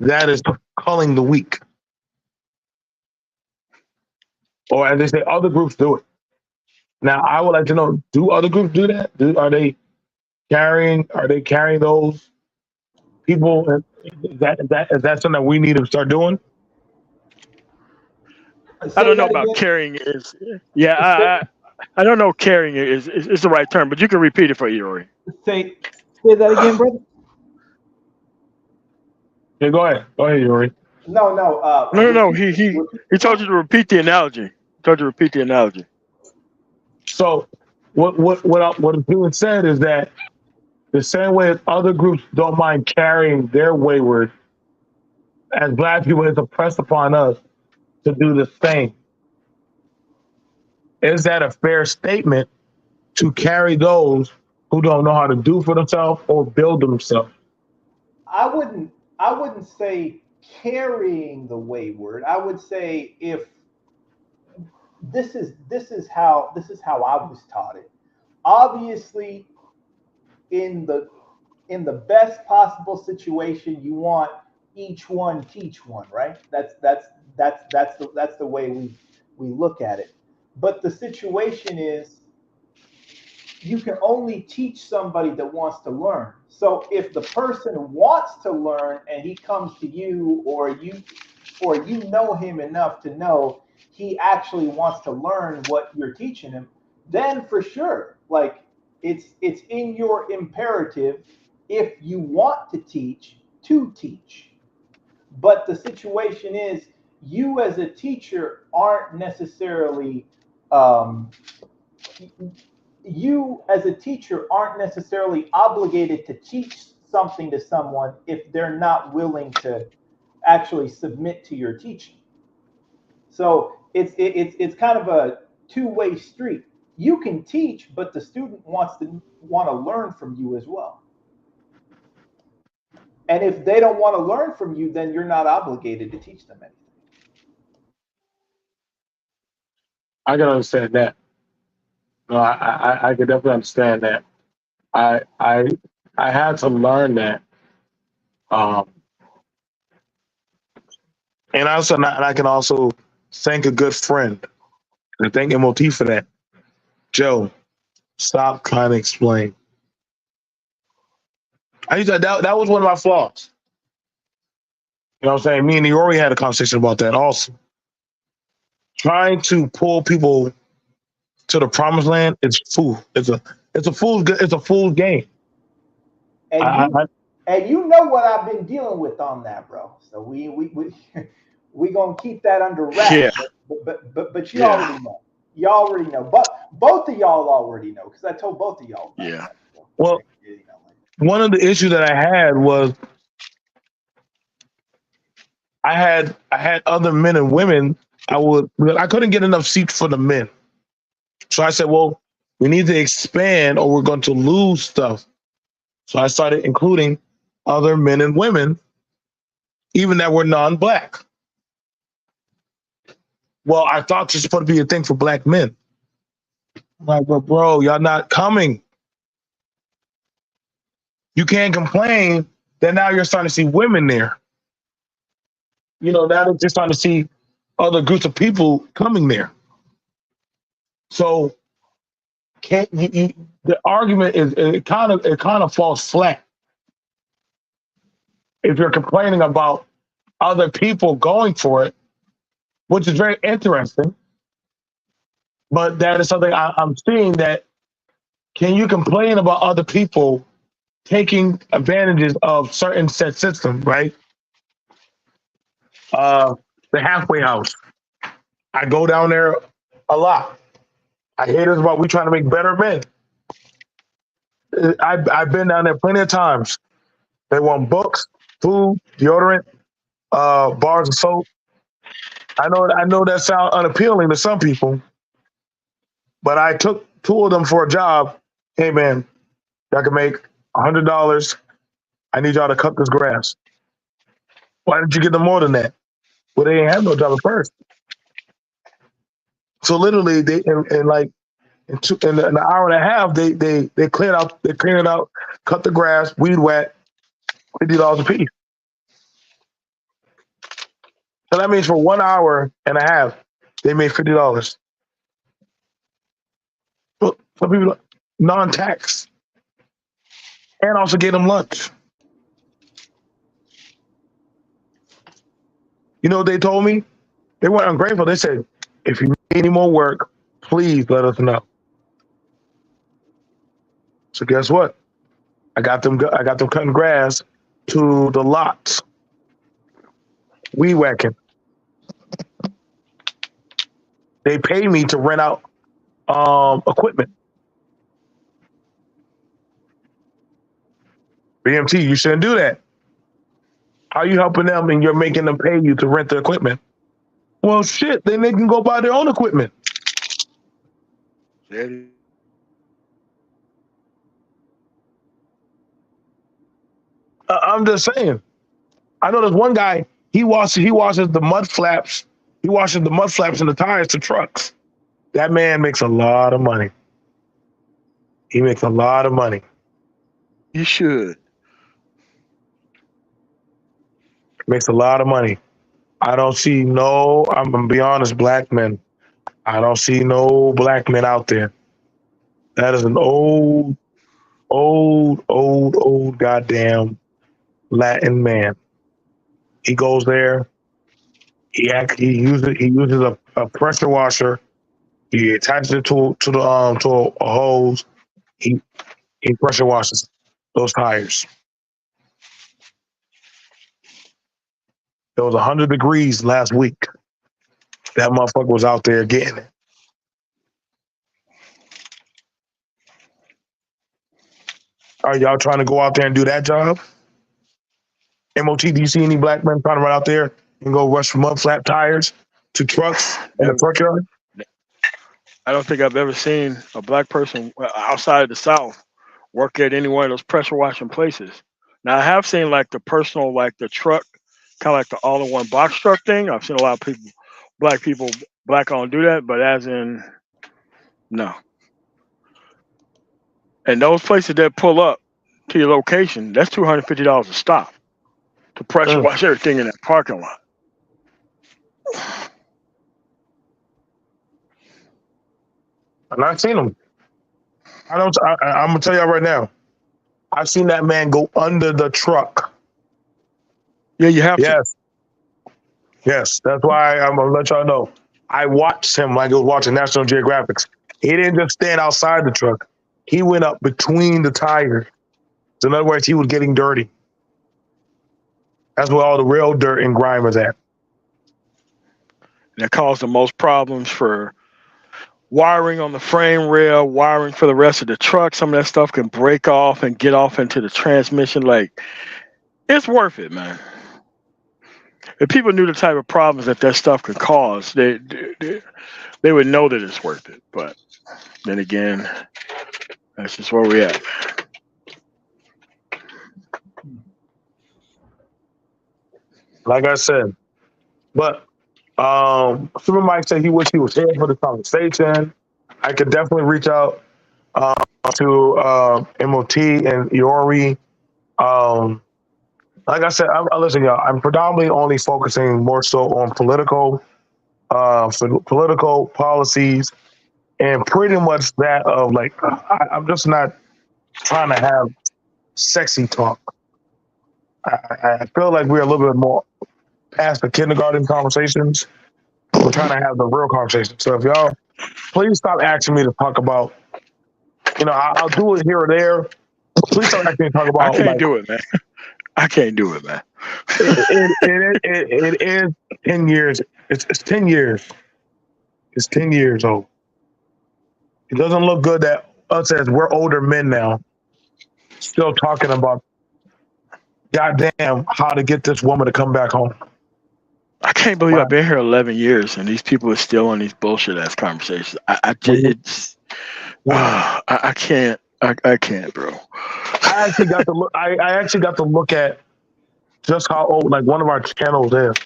that is culling the weak? Or as they say, other groups do it. Now, I would like to know: do other groups do that? Are they carrying those people? Is that something that we need to start doing? I Say don't know that about again. carrying is. Yeah, Say, I don't know carrying is the right term, but you can repeat it for Yuri. say that again, brother. Yeah, go ahead, Yuri. No, no. No. Repeat, He repeat the told you question. to repeat the analogy. He told you to repeat the analogy. So, what is being said is that the same way as other groups don't mind carrying their wayward, as Black people, it's oppressed upon us to do the same. Is that a fair statement to carry those who don't know how to do for themselves or build themselves? I wouldn't. I wouldn't say carrying the wayward. I would say if this is how I was taught it. Obviously, in the in the best possible situation, you want each one teach one, right? That's the way we look at it. But the situation is you can only teach somebody that wants to learn. So if the person wants to learn and he comes to you, or you know him enough to know he actually wants to learn what you're teaching him, then for sure, like it's in your imperative, if you want to teach. But the situation is, you as a teacher aren't necessarily um, you as a teacher aren't necessarily obligated to teach something to someone if they're not willing to actually submit to your teaching. So it's kind of a two-way street. You can teach, but the student want to learn from you as well. And if they don't want to learn from you, then you're not obligated to teach them anything. I can understand that. No, I can definitely understand that. I I I had to learn that, um, and I can also thank a good friend and thank MOT for that. Joe, stop trying to explain. I used that was one of my flaws. You know what I'm saying? Me and Iori had a conversation about that also. Trying to pull people to the promised land is fool. It's a fool's game. I, I, And you know what I've been dealing with on that, bro. So we gonna keep that under Yeah, wraps. But you yeah, already know. You already know. But both of y'all already know because I told both of y'all about yeah. that. So, well, you know, like, one of the issues that I had was I had other men and women. I couldn't get enough seats for the men. So I said, well, we need to expand or we're going to lose stuff. So I started including other men and women, even that were non-black. Well, I thought this was supposed to be a thing for black men. I'm like, but bro, y'all not coming. You can't complain that now you're starting to see women there. Now they're just starting to see other groups of people coming there. So can't the argument is it kind of falls flat if you're complaining about other people going for it, which is very interesting. But that is something I'm seeing that can you complain about other people taking advantages of certain set system, right? Uh, the halfway house. I go down there a lot. I hear this about we trying to make better men. I've been down there plenty of times. They want books, food, deodorant, bars of soap. I know that sounds unappealing to some people, but I took two of them for a job. Hey man, y'all can make $100. I need y'all to cut this grass. Why didn't you get them more than that? Well, they ain't have no job at first. So literally, they in like in an hour and a half, they cleared it out, cut the grass, weed whack, $50 a piece. So that means for 1 hour and a half, they made $50. But some people non-tax, and also gave them lunch. You know what they told me? They weren't ungrateful. They said, if you need any more work, please let us know. So guess what? I got them cutting grass to the lots, weed whacking. They pay me to rent out equipment. B.M.T, you shouldn't do that. How are you helping them and you're making them pay you to rent the equipment? Well, shit, then they can go buy their own equipment. Yeah. I'm just saying. I know there's one guy. He washes the mud flaps. He washes the mud flaps and the tires to trucks. That man makes a lot of money. He makes a lot of money. You should. Makes a lot of money. I don't see no. I'm gonna be honest, black men. I don't see no black men out there. That is an old goddamn Latin man. He goes there. He uses a pressure washer. He attaches it to a hose. He he pressure washes those tires. It was 100 degrees last week. That motherfucker was out there getting it. Are y'all trying to go out there and do that job? MOT, do you see any black men trying to run out there and go rush from mud flat tires to trucks in the Never. truck yard? I don't think I've ever seen a black person outside of the South work at any one of those pressure washing places. Now I have seen like the personal, like the truck, kind of like the all-in-one box truck thing. I've seen a lot of people, black on do that, but as in no. And those places that pull up to your location, that's $250 a stop to pressure Mm. wash everything in that parking lot. And I've seen them. I don't. I'm gonna tell y'all right now. I've seen that man go under the truck. Yeah, you have to. Yes, yes. That's why I'm gonna let y'all know. I watched him like I was watching National Geographic. He didn't just stand outside the truck. He went up between the tires So in other words, he was getting dirty. That's where all the real dirt and grime is at. That caused the most problems for wiring on the frame rail, wiring for the rest of the truck. Some of that stuff can break off and get off into the transmission. Like, it's worth it, man. If people knew the type of problems that stuff could cause, they would know that it's worth it. But then again, that's just where we're at. Like I said, but Super Mike said he wished he was here for the conversation. I could definitely reach out to MOT and Iori. Like I said, listen, y'all. I'm predominantly only focusing more so on political policies, and pretty much that of like I'm just not trying to have sexy talk. I feel like we're a little bit more past the kindergarten conversations. We're trying to have the real conversation. So if y'all, please stop asking me to talk about. I'll do it here or there. Please stop asking me to talk about. I can't do it, man. I can't do it, man. It is 10 years. It's 10 years. It's 10 years old. It doesn't look good that us as we're older men now still talking about goddamn how to get this woman to come back home. I can't believe I've been here 11 years and these people are still on these bullshit ass conversations. I can't, bro. I actually got to look. I actually got to look at just how old like one of our channels is.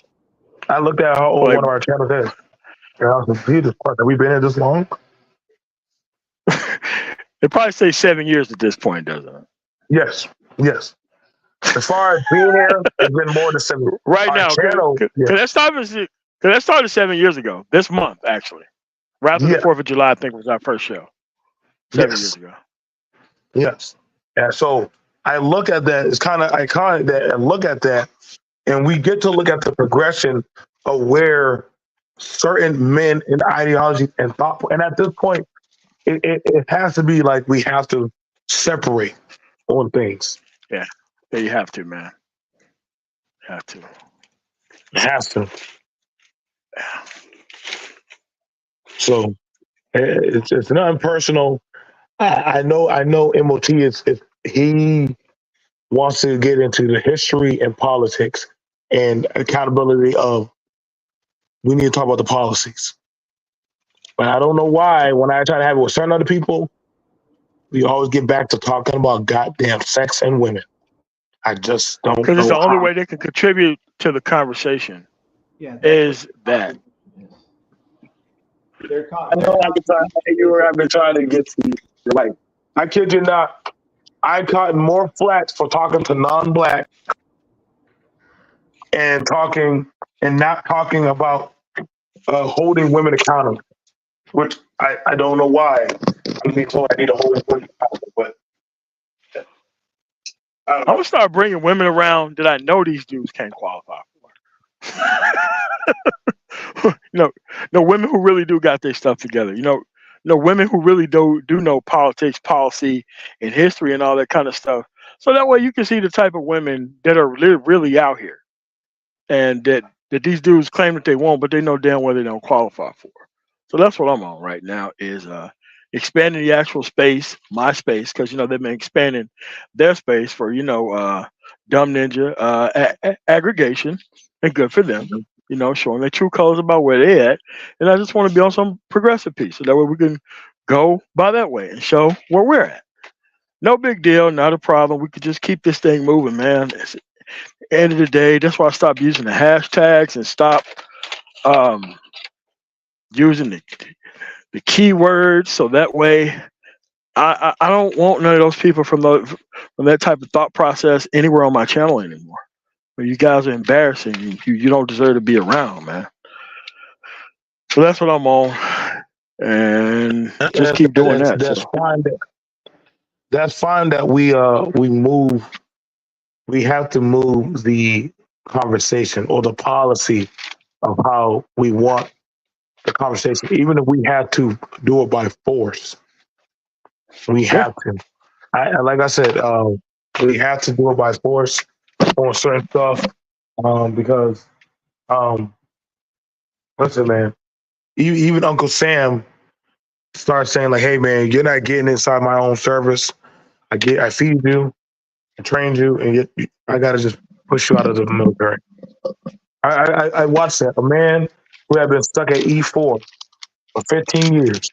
I looked at how old one of our channels is. And I was like, Jesus Christ, have we been here this long? It probably say 7 years at this point, doesn't it? Yes. As far as being here, it's been more than 7 years. Right now, because that started 7 years ago. This month, actually, right after the 4th of July, I think was our first show. 7 years ago. Yes. And so I look at that. It's kind of iconic that I look at that, and we get to look at the progression of where certain men and ideology and thought. And at this point, it has to be like we have to separate on things. Yeah, you have to, man. Have to. It has to. So it's nothing personal. I know MOT is he wants to get into the history and politics and accountability of we need to talk about the policies. But I don't know why when I try to have it with certain other people, we always get back to talking about goddamn sex and women. I just don't know. Because it's the only way they can contribute to the conversation. Yeah, is that. I know I've been trying to get to like, I kid you not, I caught more flack for talking to non-black and not talking about holding women accountable, which I don't know why. I'm being told I need to hold women accountable, but I'm gonna start bringing women around that I know these dudes can't qualify for. No, women who really do got their stuff together. Women who really do know politics, policy, and history and all that kind of stuff. So that way you can see the type of women that are really out here, and that these dudes claim that they won't, but they know damn well they don't qualify for. So that's what I'm on right now is expanding the actual space, my space, because they've been expanding their space for Dumb Ninja aggregation, and good for them. Showing their true colors about where they're at, and I just want to be on some progressive piece, so that way we can go by that way and show where we're at. No big deal, not a problem. We could just keep this thing moving, man. At the end of the day, that's why I stopped using the hashtags and stop using the keywords, so that way I don't want none of those people from that type of thought process anywhere on my channel anymore. You guys are embarrassing. You don't deserve to be around, man. So that's what I'm on, and just keep doing that. That's fine. That's fine that we move. We have to move the conversation or the policy of how we want the conversation, even if we have to do it by force. We have to. Like I said, We have to do it by force on certain stuff because, um, listen, man, even Uncle Sam starts saying like, "Hey, man, you're not getting inside my own service. I feed you, I trained you, and I got to just push you out of the military." I watched that. A man who had been stuck at E4 for 15 years.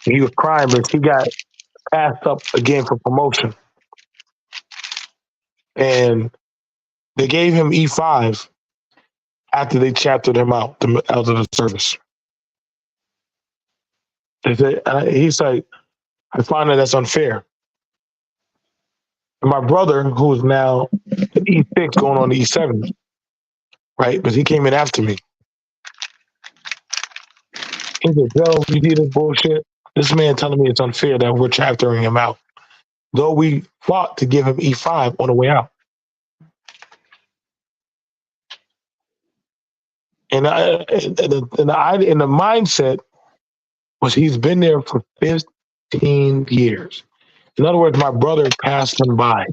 He was crying because he got passed up again for promotion. And they gave him E5 after they chaptered him out of the service. They said, he's like, I find that's unfair. And my brother, who is now an E6 going on to E7, right? Because he came in after me. He said, Joe, you see this bullshit? This man telling me it's unfair that we're chaptering him out. Though we fought to give him E5 on the way out. And the mindset was he's been there for 15 years. In other words, my brother passed him by.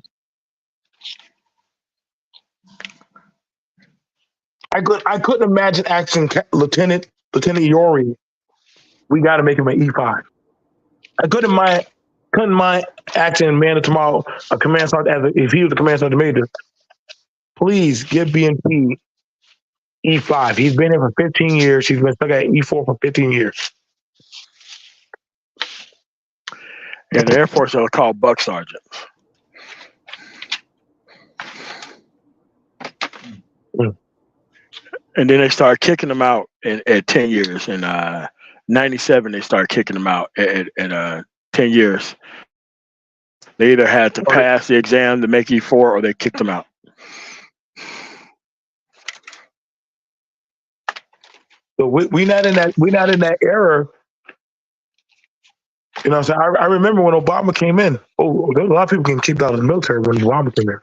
I couldn't imagine asking Lieutenant Yori, we got to make him an E5. I couldn't mind asking Man of Tomorrow, a command sergeant, if he was a command sergeant major, please give B.M.T E5. He's been here for 15 years. He's been stuck at E4 for 15 years. Yeah, the Air Force are called buck sergeants. Mm. And then they start kicking them out at 10 years. In 97, they started kicking them out at 10 years. They either had to pass the exam to make E4 or they kicked them out. So we not in that era. You know what I'm saying? I remember when Obama came in. Oh, there was a lot of people getting kicked out of the military when Obama came in.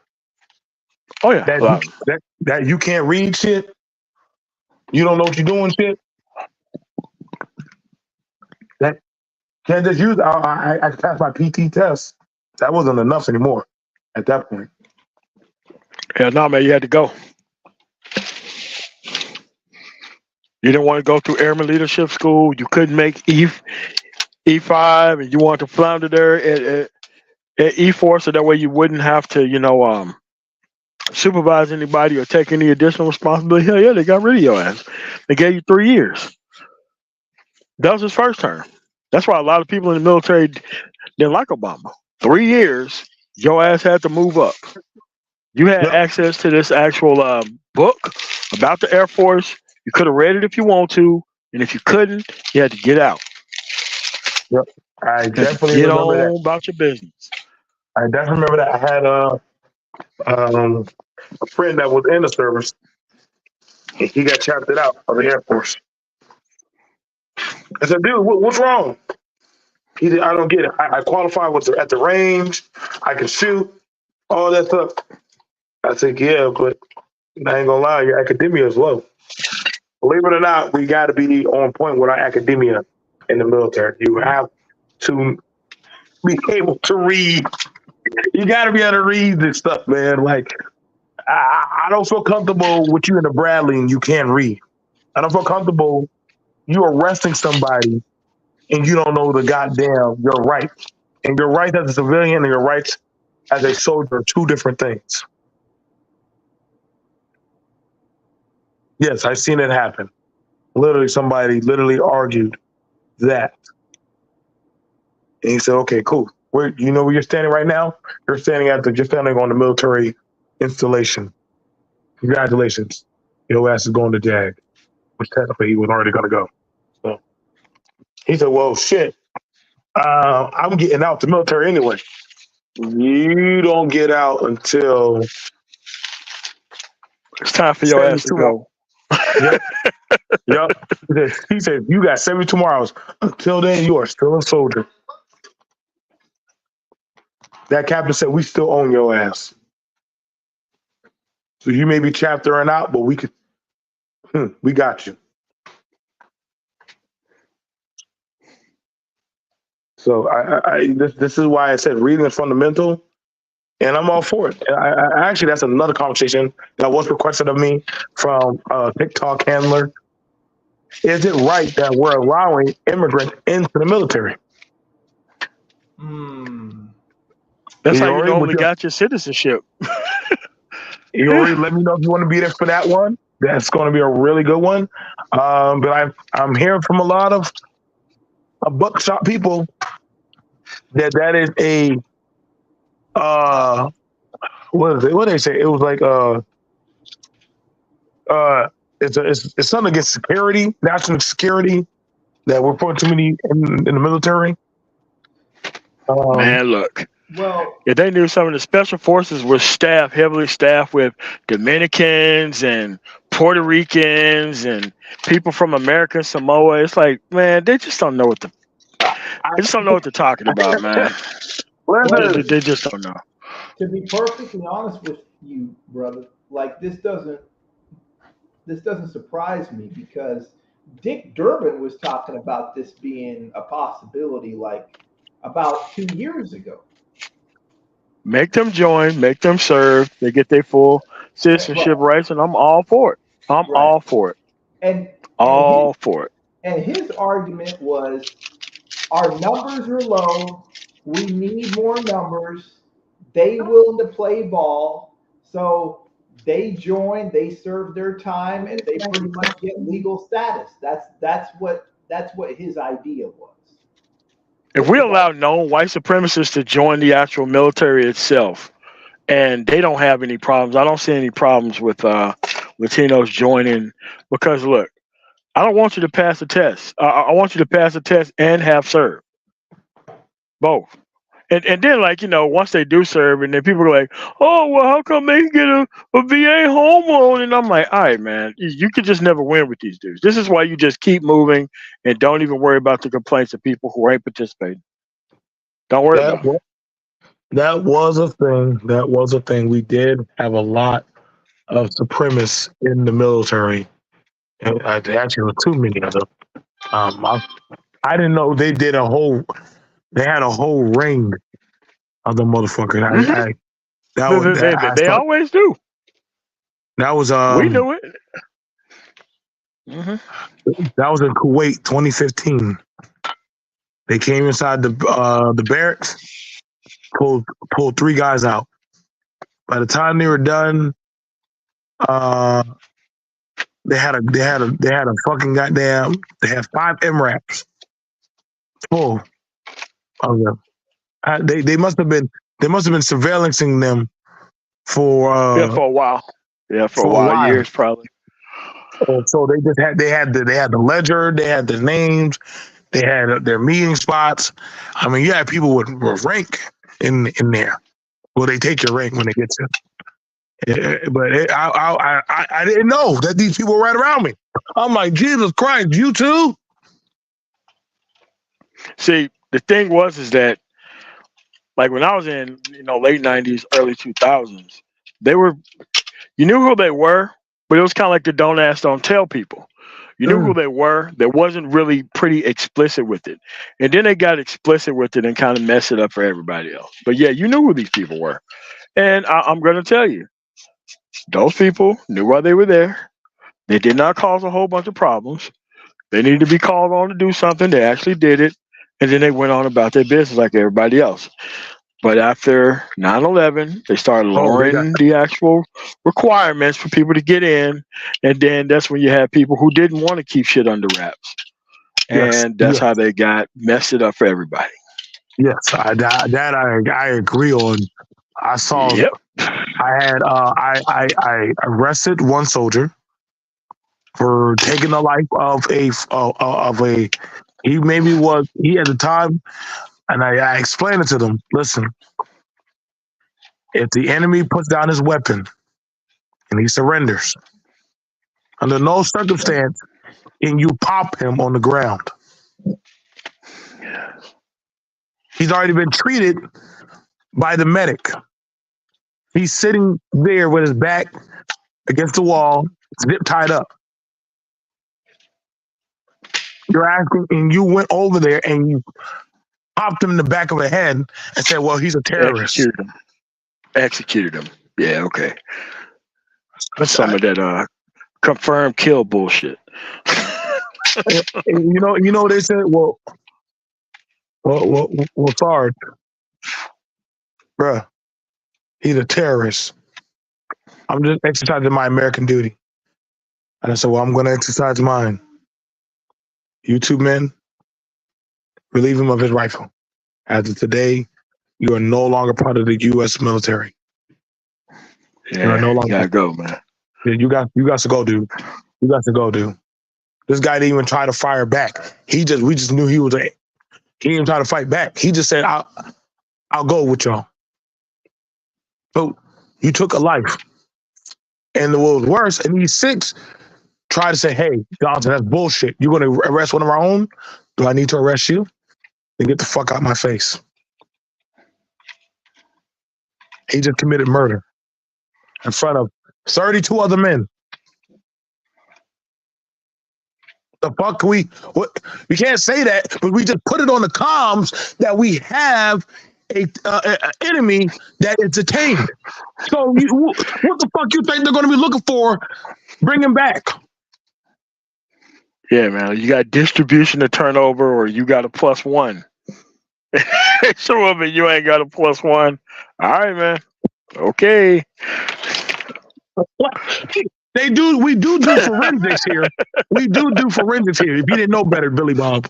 Oh yeah. That you can't read shit. You don't know what you're doing shit. That can't just use. I passed my PT test. That wasn't enough anymore at that point. Yeah, no, man, you had to go. You didn't want to go through Airman Leadership School. You couldn't make E5, and you wanted to flounder there at E4, so that way you wouldn't have to, supervise anybody or take any additional responsibility. Hell yeah, they got rid of your ass. They gave you 3 years. That was his first term. That's why a lot of people in the military didn't like Obama. 3 years, your ass had to move up. You had access to this actual book about the Air Force. You could have read it if you want to, and if you couldn't, you had to get out. Yep, I definitely get remember on that. About your business. I definitely remember that. I had a friend that was in the service. He got chaptered out of the Air Force. I said, dude, what's wrong? He said, I don't get it. I qualified at the range. I can shoot, all that stuff. I said, yeah, but I ain't gonna lie, your academia is low. Believe it or not, we got to be on point with our academia in the military. You have to be able to read. You got to be able to read this stuff, man. Like, I don't feel comfortable with you in the Bradley and you can't read. I don't feel comfortable you arresting somebody and you don't know the goddamn your rights. And your rights as a civilian and your rights as a soldier are two different things. Yes, I've seen it happen. Literally, somebody argued that. And he said, okay, cool. You know where you're standing right now? You're standing on the military installation. Congratulations. Your ass is going to JAG, which technically he was already going to go. So he said, well, shit, I'm getting out the military anyway. You don't get out until it's time for your ass to go. Yep. Yep. He said, you got 72 hours. Until then, you are still a soldier. That captain said, we still own your ass. So you may be chaptering out, but we got you. So this is why I said reading is fundamental. and I'm all for it. Actually, that's another conversation that was requested of me from a TikTok handler. Is it right that we're allowing immigrants into the military? Hmm. That's how You you already, normally got your citizenship. you already let me know if you want to be there for that one. That's going to be a really good one. But I'm hearing from a lot of buckshot people that is a uh what is it? What did they say? It was like uh it's something against security, national security, that we're putting too many in the military. Um, Man, look. Well, If they knew some of the special forces were heavily staffed with Dominicans and Puerto Ricans and people from American Samoa, it's like, man, they just don't know I, they just don't know what they're talking about, man. They, well, they, listen, they just don't know. to be perfectly honest with you, brother, like this doesn't surprise me because Dick Durbin was talking about this being a possibility like about 2 years ago. Make them join, make them serve. They get their full citizenship Right, rights, and I'm all for it. I'm right. all for it. And and his All for it. and his argument was our numbers are low. We need more numbers. They willing to play ball. So they join, they serve their time, and they pretty much get legal status. That's what his idea was. If Think we about allow known white supremacists to join the actual military itself, and they don't have any problems, I don't see any problems with Latinos joining because look, I don't want you to pass the test. I want you to pass the test and have served both. And then like once they do serve and then people are like, oh well, how come they can get a VA home loan? And I'm like, all right, man, you could just never win with these dudes. This is why you just keep moving and don't even worry about the complaints of people who ain't participating. Don't worry that about it. that was a thing. That was a thing. We did have a lot of supremacists in the military, and actually, there were too many of them. I didn't know they did a whole. They had a whole ring of the motherfuckers. Hmm. That They, was they, that they, I they thought always do. that was We knew it. Hmm. that was in Kuwait, 2015. They came inside the barracks, pulled pulled three guys out. By the time they were done, uh, they had a fucking goddamn. They had five MRAPs full of them. They must have been surveillancing them for Yeah, for a while. Yeah, for a for a while, while. years probably. So they had the ledger, they had the names, they had their meeting spots. I mean, you had people with rank in there. Well, they take your rank when they get to. But I didn't know that these people were right around me. I'm like, Jesus Christ, you too? See, the thing was is that like when I was in late '90s, early 2000s, they were you knew who they were, but it was kind of like the don't ask, don't tell people. You knew who Mm, they were. They wasn't really pretty explicit with it, and then they got explicit with it and kind of messed it up for everybody else. But yeah, you knew who these people were, and I'm going to tell you, those people knew why they were there. They did not cause a whole bunch of problems. They needed to be called on to do something. They actually did it, and then they went on about their business like everybody else. But after 9/11, they started oh, they got lowering the actual requirements for people to get in. And then that's when you had people who didn't want to keep shit under wraps. yes, And that's yes, how they got messed it up for everybody. yes. I agree on. I saw. Yep. I had I arrested one soldier for taking the life of a he at the time, and I explained it to them. Listen, if the enemy puts down his weapon and he surrenders, under no circumstance can you pop him on the ground. He's already been treated by the medic. He's sitting there with his back against the wall, zip tied up. You're asking, and you went over there and you popped him in the back of the head and said, "Well, he's a terrorist." Execute them. Executed him. Yeah, okay. That's Some of that confirmed kill bullshit. they said, Sarge, bruh, he's a terrorist. I'm just exercising my American duty. And I said, well, I'm going to exercise mine. You two men, relieve him of his rifle. As of today, you are no longer part of the U.S. military. You are no Yeah, you longer. gotta go, man. Yeah, you got to go, dude. You got to go, dude. This guy didn't even try to fire back. We just knew he was he didn't try to fight back. He just said, I'll go with y'all. So you took a life. And what was worse, and these six tried to say, hey, Johnson, that's bullshit. You're going to arrest one of our own? Do I need to arrest you? Then get the fuck out of my face. He just committed murder in front of 32 other men. The fuck we can't say that, but we just put it on the comms that we have a enemy that is detained. So what the fuck you think they're going to be looking for? Bring him back. Yeah, man. You got distribution to turnover, or you got a +1. Show up and you ain't got a +1. All right, man. Okay. We do forensics here. We do forensics here. If you didn't know better, Billy Bob.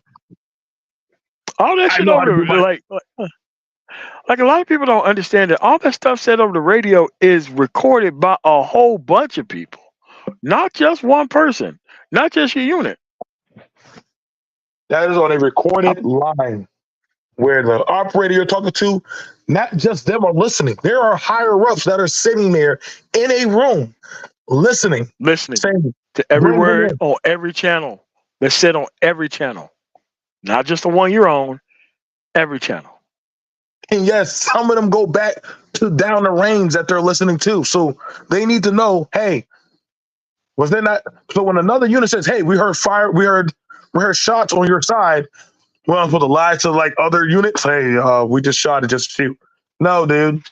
All that shit over like a lot of people don't understand that all that stuff said over the radio is recorded by a whole bunch of people, not just one person, not just your unit. That is on a recorded line where the operator you're talking to, not just them are listening. There are higher ups that are sitting there in a room listening Saying, to every word on every channel that's said on every channel, not just the one you're on, every channel. And yes, some of them go back to down the range that they're listening to. So they need to know, hey, was there not? So when another unit says, hey, we heard fire, we heard shots on your side, well, I'm supposed to lie to like other units. Hey, we just shot it, just shoot. No, dude.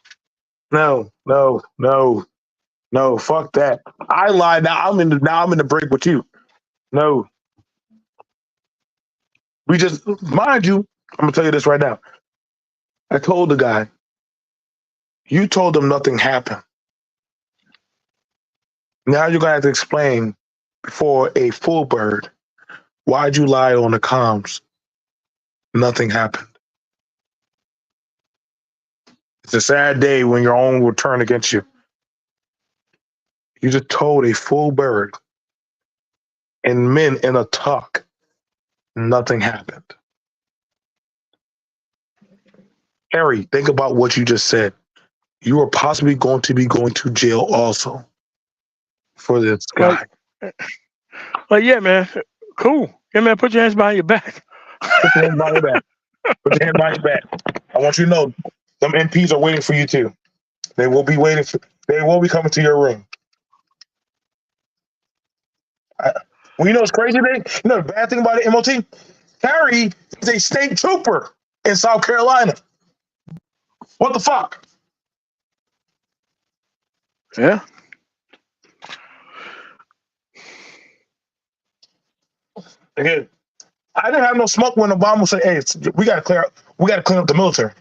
No. Fuck that. I lied. Now I'm in the break with you. No. We just, mind you, I'm gonna tell you this right now. I told the guy, you told him nothing happened. Now you're gonna have to explain before a full bird, why'd you lie on the comms? Nothing happened. It's a sad day when your own will turn against you. You just told a full bird and men in a tuck, nothing happened. Harry, think about what you just said. You are possibly going to jail also for this guy. Like, yeah, man. Cool. Yeah, man, put your hands behind your back. Put your hands behind your back. Put your hands behind your back. I want you to know, them MPs are waiting for you too. They will be coming to your room. Well, you know what's crazy thing? You know the bad thing about the M.O.T? Harry is a state trooper in South Carolina. What the fuck? Yeah. Again, I didn't have no smoke when Obama said, "Hey, we got to clean up the military."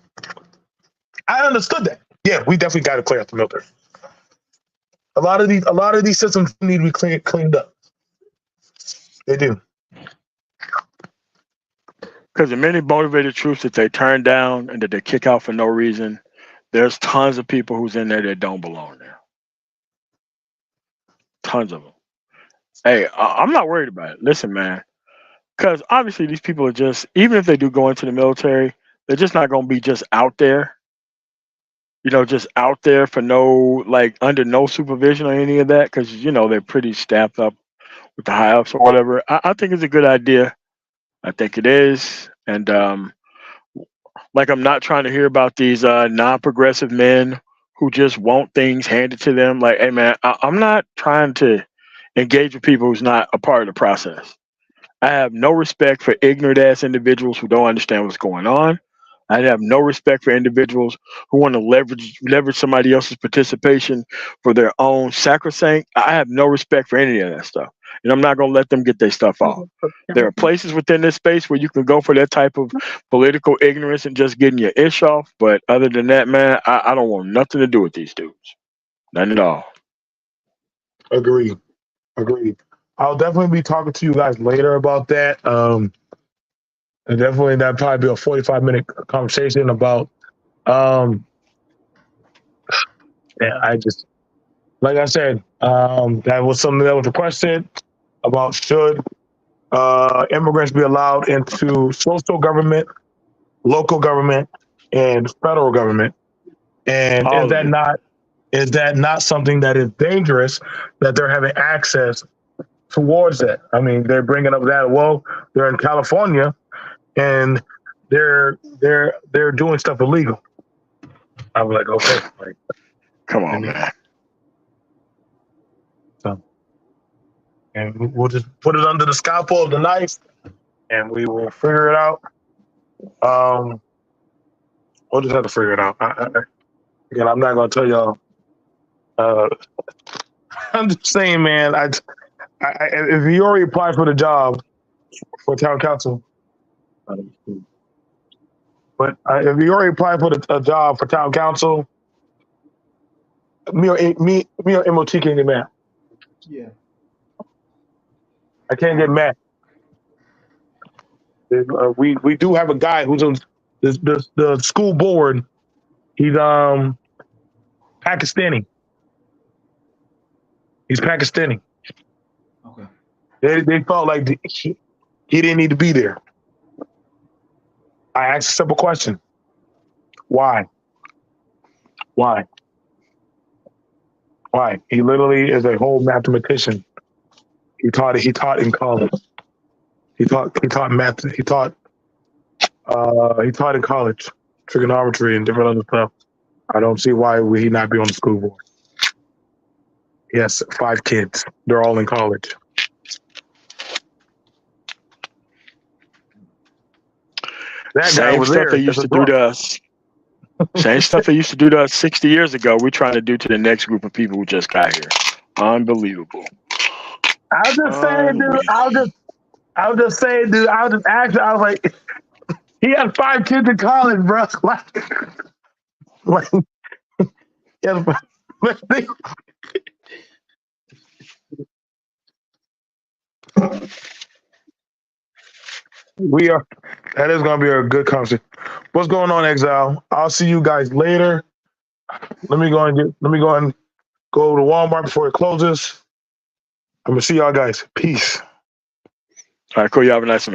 I understood that. Yeah, we definitely got to clear up the military. A lot of these systems need to be cleaned up. They do. Because the many motivated troops that they turn down and that they kick out for no reason, there's tons of people who's in there that don't belong there. Tons of them. Hey, I'm not worried about it. Listen, man, because obviously these people are just, even if they do go into the military, they're just not going to be just out there, just out there for under no supervision or any of that, because, they're pretty staffed up with the high ups or whatever. I think it's a good idea. I think it is. And I'm not trying to hear about these non-progressive men who just want things handed to them. Like, hey, man, I'm not trying to engage with people who's not a part of the process. I have no respect for ignorant ass individuals who don't understand what's going on. I have no respect for individuals who want to leverage somebody else's participation for their own sacrosanct. I have no respect for any of that stuff, and I'm not going to let them get their stuff off. There are places within this space where you can go for that type of political ignorance and just getting your ish off. But other than that, man, I don't want nothing to do with these dudes. None at all. Agreed. I'll definitely be talking to you guys later about that. And definitely that'll probably be a 45-minute conversation about yeah, I just like I said, that was something that was requested about should immigrants be allowed into social government, local government, and federal government. And All of it. is that not something that is dangerous that they're having access towards that? I mean, they're bringing up that, well, they're in California and they're doing stuff illegal. I was like, okay, like, Come on, man. So, and we'll just put it under the scalpel of the knife, and we will figure it out. We'll just have to figure it out. Again, I'm not gonna tell y'all. I'm just saying, man. If you already applied for the job for town council, but if you already applied for a job for town council, me or M.O.T. can't get mad. Yeah. I can't get mad. We do have a guy who's on the school board. He's Pakistani. He's Pakistani. Okay. They felt like he didn't need to be there. I asked a simple question. Why? He literally is a whole mathematician. He taught in college. He taught math. He taught in college trigonometry and different other stuff. I don't see why would he not be on the school board. He has 5 kids. They're all in college. That guy Same was stuff there. they used to do to us. Same stuff they used to do to us 60 years ago. We're trying to do to the next group of people who just got here. Unbelievable. I was just saying, dude. I was just saying, dude. I was just asking. I was like, he had 5 kids in college, bro. Like he had 5, we are. That is going to be a good conversation. What's going on, Exile? I'll see you guys later. Let me go and go to Walmart before it closes. I'm gonna see y'all guys. Peace. All right, cool. You have a nice one.